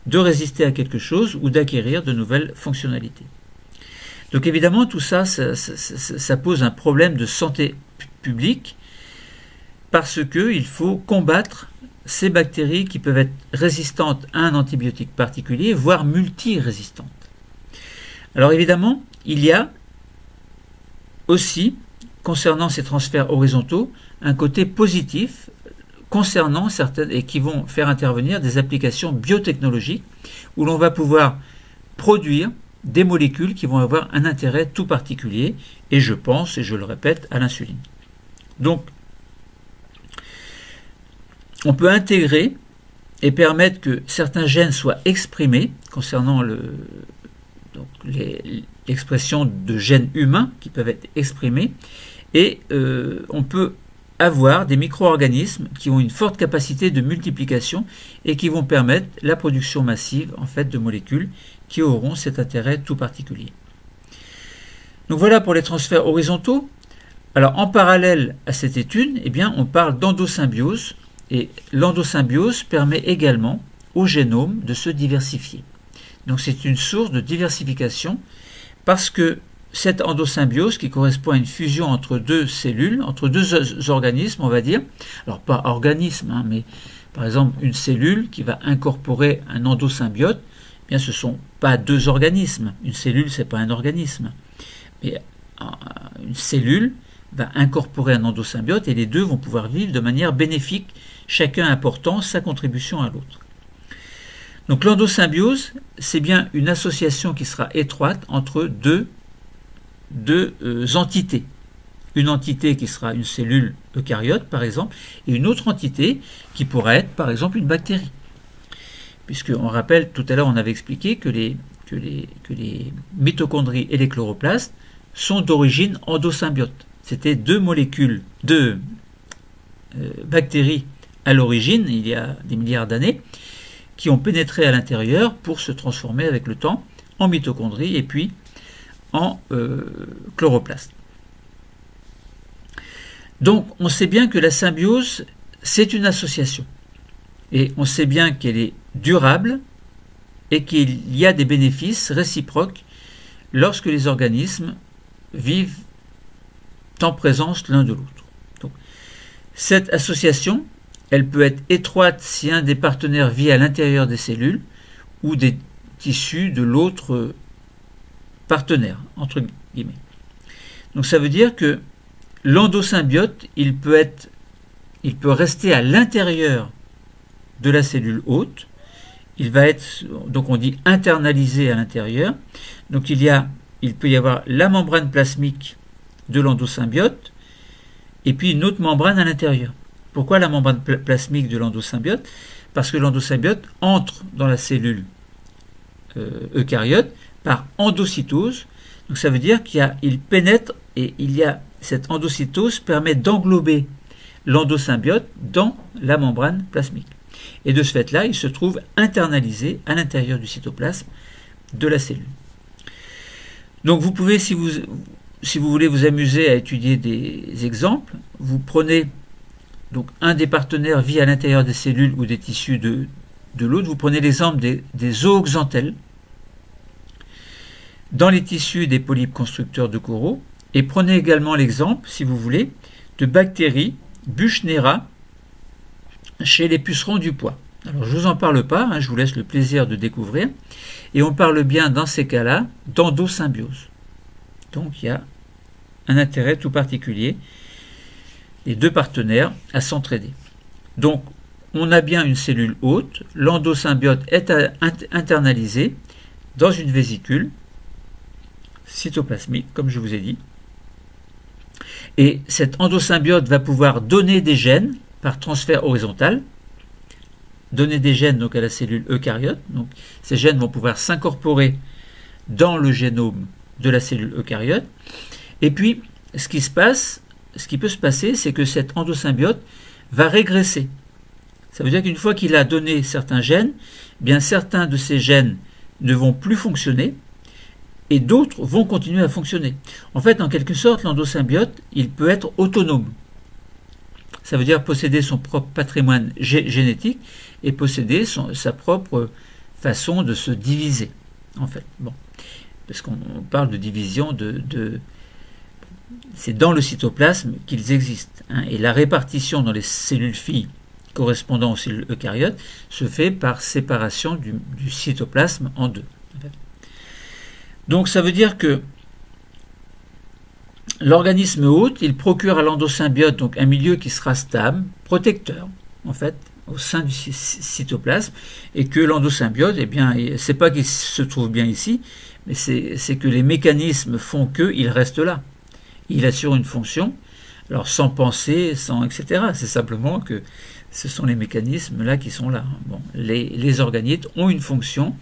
de résister à quelque chose ou d'acquérir de nouvelles fonctionnalités. Donc évidemment, tout ça, ça pose un problème de santé publique parce qu'il faut combattre ces bactéries qui peuvent être résistantes à un antibiotique particulier, voire multirésistantes. Alors évidemment, il y a aussi, concernant ces transferts horizontaux, un côté positif concernant certaines et qui vont faire intervenir des applications biotechnologiques où l'on va pouvoir produire des molécules qui vont avoir un intérêt tout particulier, et je pense, et je le répète, à l'insuline. Donc, on peut intégrer et permettre que certains gènes soient exprimés concernant l'expression de gènes humains qui peuvent être exprimés, et on peut avoir des micro-organismes qui ont une forte capacité de multiplication et qui vont permettre la production massive en fait, de molécules qui auront cet intérêt tout particulier. Donc voilà pour les transferts horizontaux. Alors en parallèle à cette étude, eh bien, on parle d'endosymbiose, et l'endosymbiose permet également au génome de se diversifier. Donc c'est une source de diversification parce que cette endosymbiose qui correspond à une fusion entre deux cellules, entre deux organismes, on va dire, alors pas organisme, hein, mais par exemple une cellule qui va incorporer un endosymbiote, eh bien ce ne sont pas deux organismes. Une cellule, ce n'est pas un organisme. Mais une cellule va incorporer un endosymbiote et les deux vont pouvoir vivre de manière bénéfique, chacun apportant sa contribution à l'autre. Donc l'endosymbiose, c'est bien une association qui sera étroite entre deux entités. Une entité qui sera une cellule eucaryote, par exemple, et une autre entité qui pourrait être, par exemple, une bactérie. Puisqu'on rappelle, tout à l'heure, on avait expliqué que les mitochondries et les chloroplastes sont d'origine endosymbiote. C'était deux molécules, deux bactéries à l'origine, il y a des milliards d'années, qui ont pénétré à l'intérieur pour se transformer avec le temps en mitochondries et puis en chloroplastes. Donc on sait bien que la symbiose, c'est une association. Et on sait bien qu'elle est durable et qu'il y a des bénéfices réciproques lorsque les organismes vivent en présence l'un de l'autre. Donc, cette association, elle peut être étroite si un des partenaires vit à l'intérieur des cellules ou des tissus de l'autre partenaire, entre guillemets. Donc ça veut dire que l'endosymbiote, il peut rester à l'intérieur de la cellule hôte, il va être, donc on dit internalisé à l'intérieur, donc il peut y avoir la membrane plasmique de l'endosymbiote et puis une autre membrane à l'intérieur. Pourquoi la membrane plasmique de l'endosymbiote? Parce que l'endosymbiote entre dans la cellule eucaryote par endocytose. Donc ça veut dire qu'il pénètre et cette endocytose permet d'englober l'endosymbiote dans la membrane plasmique. Et de ce fait-là, il se trouve internalisé à l'intérieur du cytoplasme de la cellule. Donc vous pouvez, si vous voulez vous amuser à étudier des exemples, vous prenez donc un des partenaires vit à l'intérieur des cellules ou des tissus de l'autre. Vous prenez l'exemple des zooxanthelles dans les tissus des polypes constructeurs de coraux, et prenez également l'exemple, si vous voulez, de bactéries Buchnera chez les pucerons du pois. Alors je ne vous en parle pas, hein, je vous laisse le plaisir de découvrir, et on parle bien dans ces cas-là d'endosymbiose. Donc il y a un intérêt tout particulier, les deux partenaires, à s'entraider. Donc on a bien une cellule hôte, l'endosymbiote est internalisé dans une vésicule cytoplasmique, comme je vous ai dit, et cet endosymbiote va pouvoir donner des gènes par transfert horizontal, donner des gènes donc à la cellule eucaryote. Donc ces gènes vont pouvoir s'incorporer dans le génome de la cellule eucaryote. Et puis ce qui peut se passer, c'est que cet endosymbiote va régresser. Ça veut dire qu'une fois qu'il a donné certains gènes, eh bien certains de ces gènes ne vont plus fonctionner et d'autres vont continuer à fonctionner. En fait, en quelque sorte, l'endosymbiote, il peut être autonome. Ça veut dire posséder son propre patrimoine génétique et posséder sa propre façon de se diviser, en fait. Bon. Parce qu'on parle de division c'est dans le cytoplasme qu'ils existent. Hein, et la répartition dans les cellules filles correspondant aux cellules eucaryotes, se fait par séparation du cytoplasme en deux. Donc ça veut dire que l'organisme hôte, il procure à l'endosymbiote donc un milieu qui sera stable, protecteur, en fait, au sein du cytoplasme, et que l'endosymbiote, eh bien, c'est pas qu'il se trouve bien ici, mais c'est que les mécanismes font qu'il reste là. Il assure une fonction, alors sans penser, sans etc. C'est simplement que ce sont les mécanismes là qui sont là. Bon, les organites ont une fonction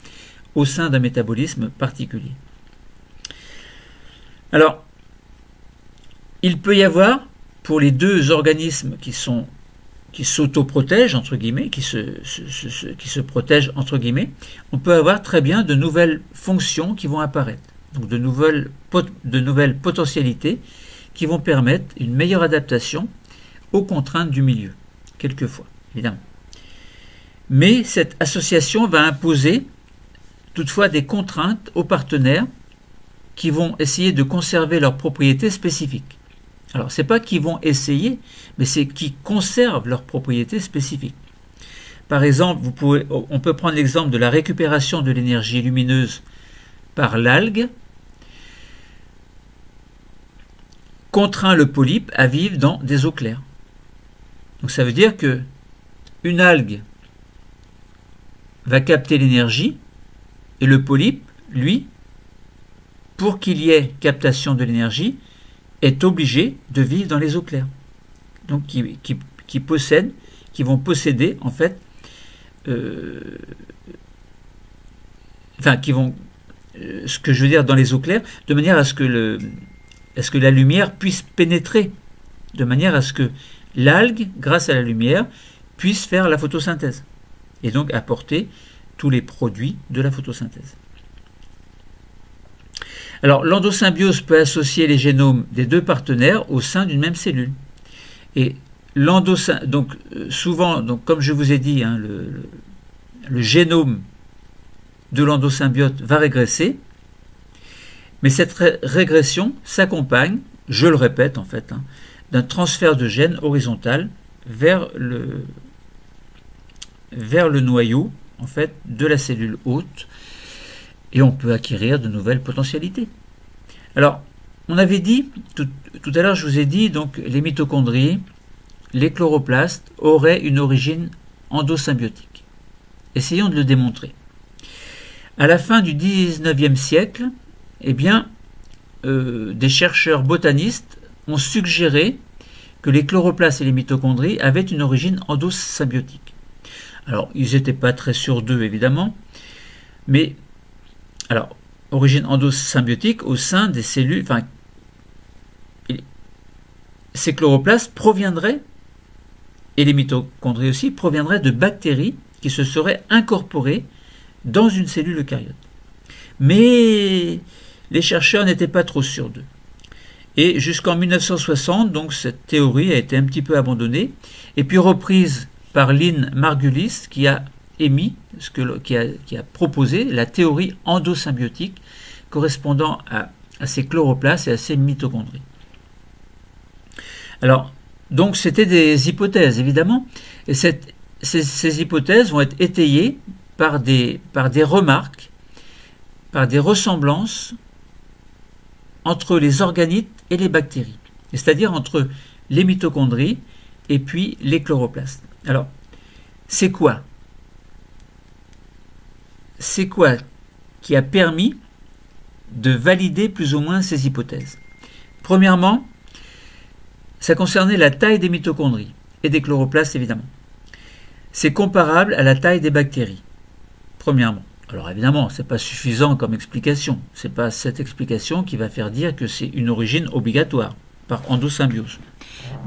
au sein d'un métabolisme particulier. Alors, il peut y avoir, pour les deux organismes qui s'autoprotègent, entre guillemets, qui se protègent, entre guillemets, on peut avoir très bien de nouvelles fonctions qui vont apparaître. Donc de nouvelles potentialités qui vont permettre une meilleure adaptation aux contraintes du milieu, quelquefois, évidemment. Mais cette association va imposer toutefois des contraintes aux partenaires qui vont essayer de conserver leurs propriétés spécifiques. Alors, ce n'est pas qu'ils vont essayer, mais c'est qu'ils conservent leurs propriétés spécifiques. Par exemple, on peut prendre l'exemple de la récupération de l'énergie lumineuse par l'algue, contraint le polype à vivre dans des eaux claires. Donc ça veut dire que une algue va capter l'énergie et le polype, lui, pour qu'il y ait captation de l'énergie, est obligé de vivre dans les eaux claires. Donc qui vont posséder en fait, ce que je veux dire dans les eaux claires, de manière à ce que la lumière puisse pénétrer, de manière à ce que l'algue, grâce à la lumière, puisse faire la photosynthèse et donc apporter tous les produits de la photosynthèse. Alors, l'endosymbiose peut associer les génomes des deux partenaires au sein d'une même cellule. Et donc souvent, comme je vous ai dit, hein, le génome de l'endosymbiote va régresser, mais cette régression s'accompagne, je le répète en fait, hein, d'un transfert de gènes horizontal vers le noyau en fait, de la cellule hôte, et on peut acquérir de nouvelles potentialités. Alors, on avait dit, tout à l'heure je vous ai dit, donc les mitochondries, les chloroplastes auraient une origine endosymbiotique. Essayons de le démontrer. À la fin du XIXe siècle, eh bien, des chercheurs botanistes ont suggéré que les chloroplastes et les mitochondries avaient une origine endosymbiotique. Alors, ils n'étaient pas très sûrs d'eux, évidemment, mais alors, origine endosymbiotique au sein des cellules, enfin, ces chloroplastes proviendraient, et les mitochondries aussi, proviendraient de bactéries qui se seraient incorporées dans une cellule eucaryote. Mais les chercheurs n'étaient pas trop sûrs d'eux. Et jusqu'en 1960, donc, cette théorie a été un petit peu abandonnée, et puis reprise par Lynn Margulis, qui a proposé la théorie endosymbiotique correspondant à ces chloroplastes et à ces mitochondries. Alors, donc c'était des hypothèses, évidemment, et ces hypothèses vont être étayées par des remarques, par des ressemblances entre les organites et les bactéries, c'est-à-dire entre les mitochondries et puis les chloroplastes. Alors, c'est quoi qui a permis de valider plus ou moins ces hypothèses? Premièrement, ça concernait la taille des mitochondries et des chloroplastes, évidemment. C'est comparable à la taille des bactéries, premièrement. Alors évidemment, ce n'est pas suffisant comme explication. Ce n'est pas cette explication qui va faire dire que c'est une origine obligatoire, par endosymbiose,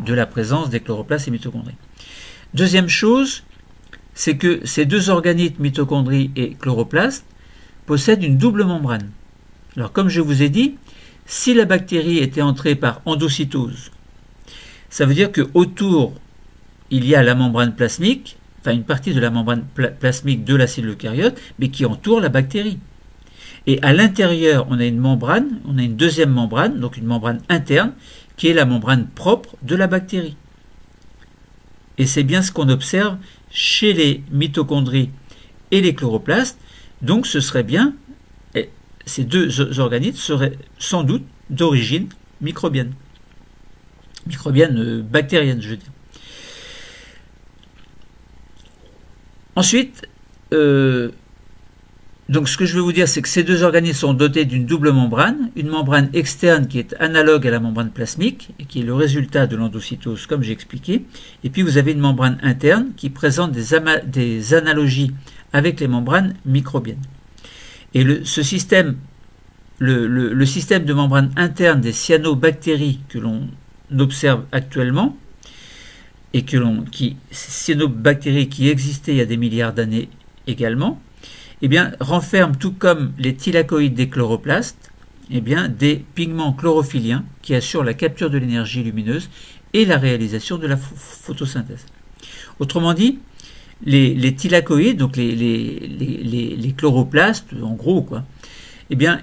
de la présence des chloroplastes et mitochondries. Deuxième chose, c'est que ces deux organites, mitochondries et chloroplastes, possèdent une double membrane. Alors comme je vous ai dit, si la bactérie était entrée par endocytose, ça veut dire qu'autour, il y a la membrane plasmique, enfin une partie de la membrane plasmique de la cellule eucaryote, mais qui entoure la bactérie. Et à l'intérieur, on a une membrane, on a une deuxième membrane, donc une membrane interne, qui est la membrane propre de la bactérie. Et c'est bien ce qu'on observe chez les mitochondries et les chloroplastes. Donc ce serait bien, ces deux organites seraient sans doute d'origine microbienne. Microbienne bactérienne, je veux dire. Ensuite, donc ce que je veux vous dire, c'est que ces deux organismes sont dotés d'une double membrane, une membrane externe qui est analogue à la membrane plasmique et qui est le résultat de l'endocytose comme j'ai expliqué, et puis vous avez une membrane interne qui présente des analogies avec les membranes microbiennes. Et ce système, le système de membrane interne des cyanobactéries que l'on observe actuellement, et cyanobactéries qui existaient il y a des milliards d'années également, eh bien, renferment, tout comme les thylakoïdes des chloroplastes, eh bien, des pigments chlorophylliens qui assurent la capture de l'énergie lumineuse et la réalisation de la photosynthèse. Autrement dit, les thylakoïdes, donc les chloroplastes, en gros, quoi, eh bien,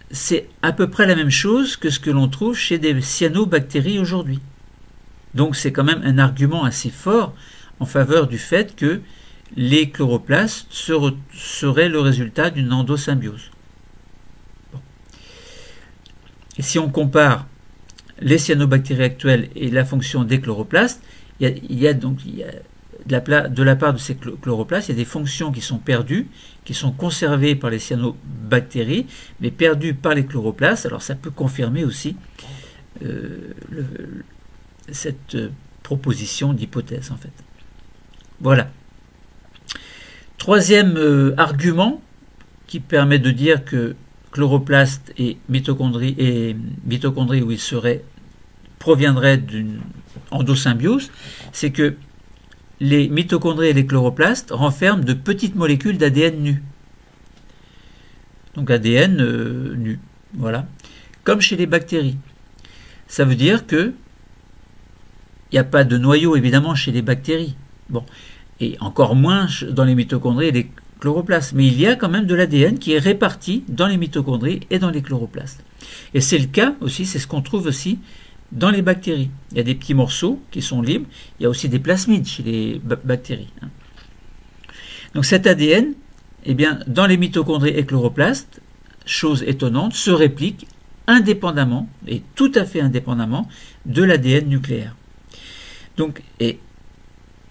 c'est à peu près la même chose que ce que l'on trouve chez des cyanobactéries aujourd'hui. Donc c'est quand même un argument assez fort en faveur du fait que les chloroplastes seraient le résultat d'une endosymbiose. Bon. Et si on compare les cyanobactéries actuelles et la fonction des chloroplastes, il y a de la part de ces chloroplastes, il y a des fonctions qui sont perdues, qui sont conservées par les cyanobactéries, mais perdues par les chloroplastes. Alors ça peut confirmer aussi cette proposition d'hypothèse, en fait. Voilà. Troisième argument qui permet de dire que chloroplastes et mitochondries où ils proviendraient d'une endosymbiose, c'est que les mitochondries et les chloroplastes renferment de petites molécules d'ADN nu. Donc ADN nu, voilà. Comme chez les bactéries. Ça veut dire que il n'y a pas de noyau évidemment chez les bactéries. Bon. Et encore moins dans les mitochondries et les chloroplastes. Mais il y a quand même de l'ADN qui est réparti dans les mitochondries et dans les chloroplastes. Et c'est le cas aussi, c'est ce qu'on trouve aussi dans les bactéries. Il y a des petits morceaux qui sont libres. Il y a aussi des plasmides chez les bactéries. Donc cet ADN, eh bien, dans les mitochondries et chloroplastes, chose étonnante, se réplique indépendamment, et tout à fait indépendamment, de l'ADN nucléaire. Donc, et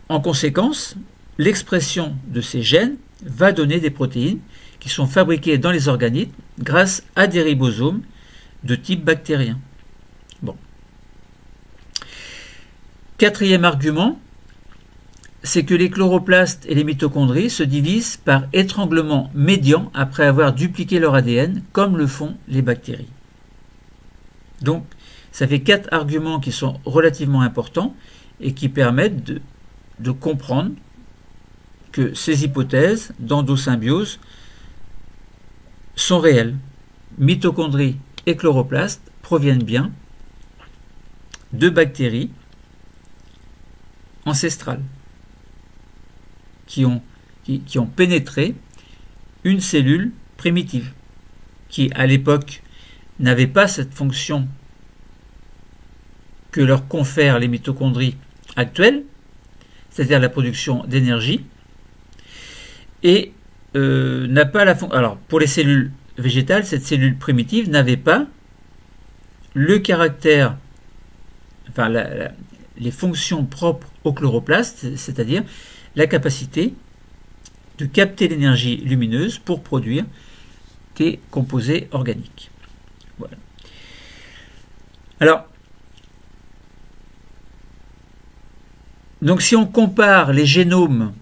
en conséquence, l'expression de ces gènes va donner des protéines qui sont fabriquées dans les organismes grâce à des ribosomes de type bactérien. Bon. Quatrième argument, c'est que les chloroplastes et les mitochondries se divisent par étranglement médian après avoir dupliqué leur ADN, comme le font les bactéries. Donc, ça fait 4 arguments qui sont relativement importants et qui permettent de comprendre que ces hypothèses d'endosymbiose sont réelles. Mitochondries et chloroplastes proviennent bien de bactéries ancestrales qui ont pénétré une cellule primitive qui, à l'époque, n'avait pas cette fonction que leur confèrent les mitochondries actuelles, c'est-à-dire la production d'énergie, et n'a pas la fonction. Alors, pour les cellules végétales, cette cellule primitive n'avait pas le caractère, enfin, les fonctions propres au chloroplaste, c'est-à-dire la capacité de capter l'énergie lumineuse pour produire des composés organiques. Voilà. Alors, donc si on compare les génomes,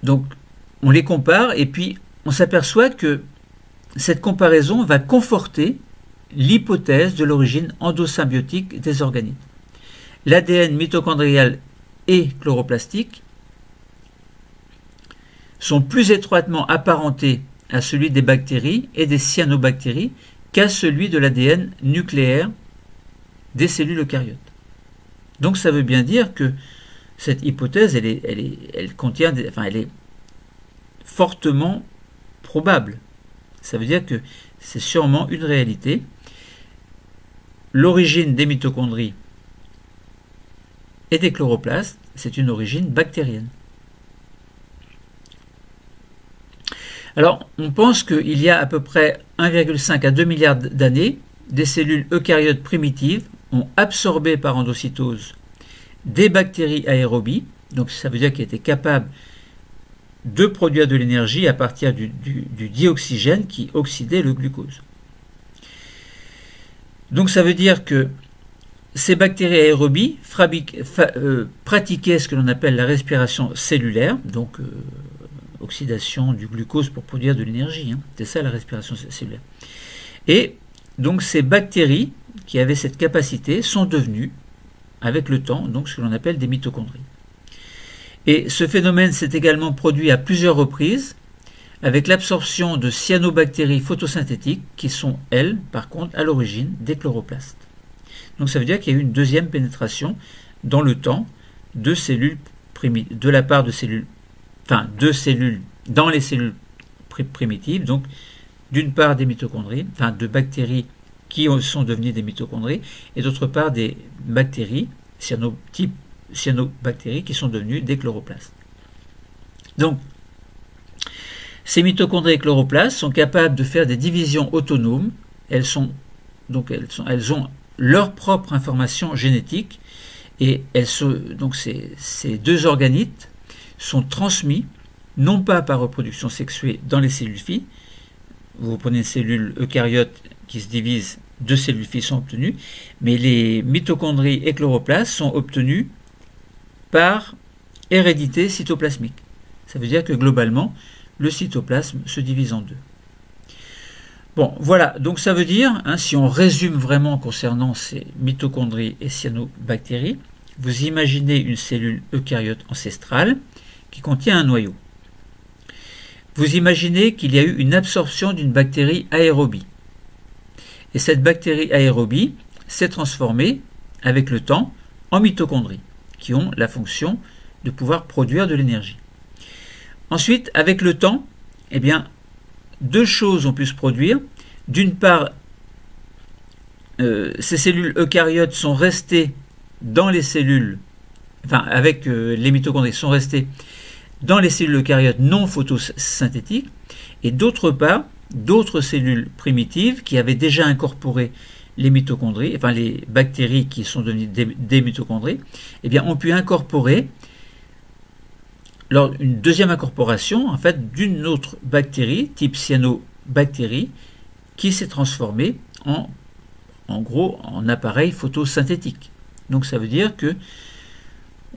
donc on les compare et puis on s'aperçoit que cette comparaison va conforter l'hypothèse de l'origine endosymbiotique des organismes. L'ADN mitochondrial et chloroplastique sont plus étroitement apparentés à celui des bactéries et des cyanobactéries qu'à celui de l'ADN nucléaire des cellules eucaryotes. Donc ça veut bien dire que cette hypothèse, elle est fortement probable. Ça veut dire que c'est sûrement une réalité. L'origine des mitochondries et des chloroplastes, c'est une origine bactérienne. Alors, on pense qu'il y a à peu près 1,5 à 2 milliards d'années, des cellules eucaryotes primitives ont absorbé par endocytose des bactéries aérobies, donc ça veut dire qu'elles étaient capables de produire de l'énergie à partir du dioxygène qui oxydait le glucose. Donc ça veut dire que ces bactéries aérobies pratiquaient ce que l'on appelle la respiration cellulaire, donc oxydation du glucose pour produire de l'énergie, hein. C'est ça la respiration cellulaire. Et donc ces bactéries qui avaient cette capacité sont devenues, avec le temps, donc ce que l'on appelle des mitochondries. Et ce phénomène s'est également produit à plusieurs reprises avec l'absorption de cyanobactéries photosynthétiques qui sont, elles, par contre, à l'origine des chloroplastes. Donc ça veut dire qu'il y a eu une deuxième pénétration dans le temps de cellules de la part de cellules, dans les cellules primitives, donc d'une part des mitochondries, de bactéries qui sont devenues des mitochondries, et d'autre part des bactéries, type cyanobactéries, qui sont devenues des chloroplastes. Donc, ces mitochondries et chloroplastes sont capables de faire des divisions autonomes. Elles ont leur propre information génétique, et donc ces deux organites sont transmis non pas par reproduction sexuée dans les cellules filles. Vous prenez une cellule eucaryote qui se divise, deux cellules filles sont obtenues, mais les mitochondries et chloroplastes sont obtenus par hérédité cytoplasmique. Ça veut dire que globalement, le cytoplasme se divise en deux. Bon, voilà, donc ça veut dire, si on résume vraiment concernant ces mitochondries et cyanobactéries, vous imaginez une cellule eucaryote ancestrale qui contient un noyau. Vous imaginez qu'il y a eu une absorption d'une bactérie aérobie. Et cette bactérie aérobie s'est transformée, avec le temps, en mitochondries, qui ont la fonction de pouvoir produire de l'énergie. Ensuite, avec le temps, deux choses ont pu se produire. D'une part, ces cellules eucaryotes sont restées dans les cellules, avec les mitochondries, sont restées dans les cellules eucaryotes non photosynthétiques, et d'autre part, d'autres cellules primitives qui avaient déjà incorporé les mitochondries, les bactéries qui sont devenues des mitochondries, ont pu incorporer, lors d'une deuxième incorporation, d'une autre bactérie, type cyanobactérie, qui s'est transformée en appareil photosynthétique. Donc ça veut dire que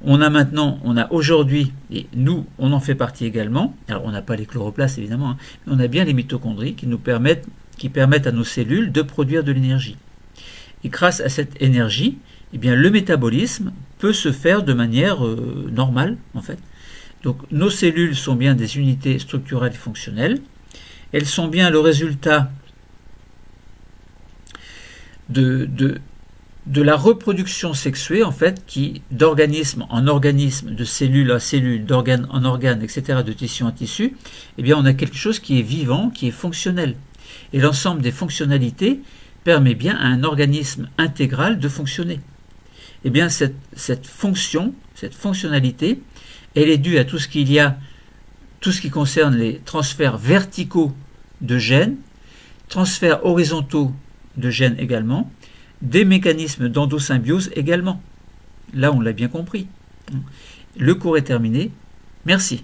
on a aujourd'hui, et nous, on en fait partie également, alors on n'a pas les chloroplastes évidemment, mais on a bien les mitochondries qui permettent à nos cellules de produire de l'énergie. Et grâce à cette énergie, le métabolisme peut se faire de manière normale, en fait. Donc nos cellules sont bien des unités structurelles et fonctionnelles, elles sont bien le résultat de la reproduction sexuée, qui, d'organisme en organisme, de cellule à cellule, d'organe en organe, etc., de tissu en tissu, on a quelque chose qui est vivant, qui est fonctionnel. Et l'ensemble des fonctionnalités permet bien à un organisme intégral de fonctionner. Cette fonctionnalité, elle est due à tout ce qui concerne les transferts verticaux de gènes, transferts horizontaux de gènes également, des mécanismes d'endosymbiose également. Là, on l'a bien compris. Le cours est terminé. Merci.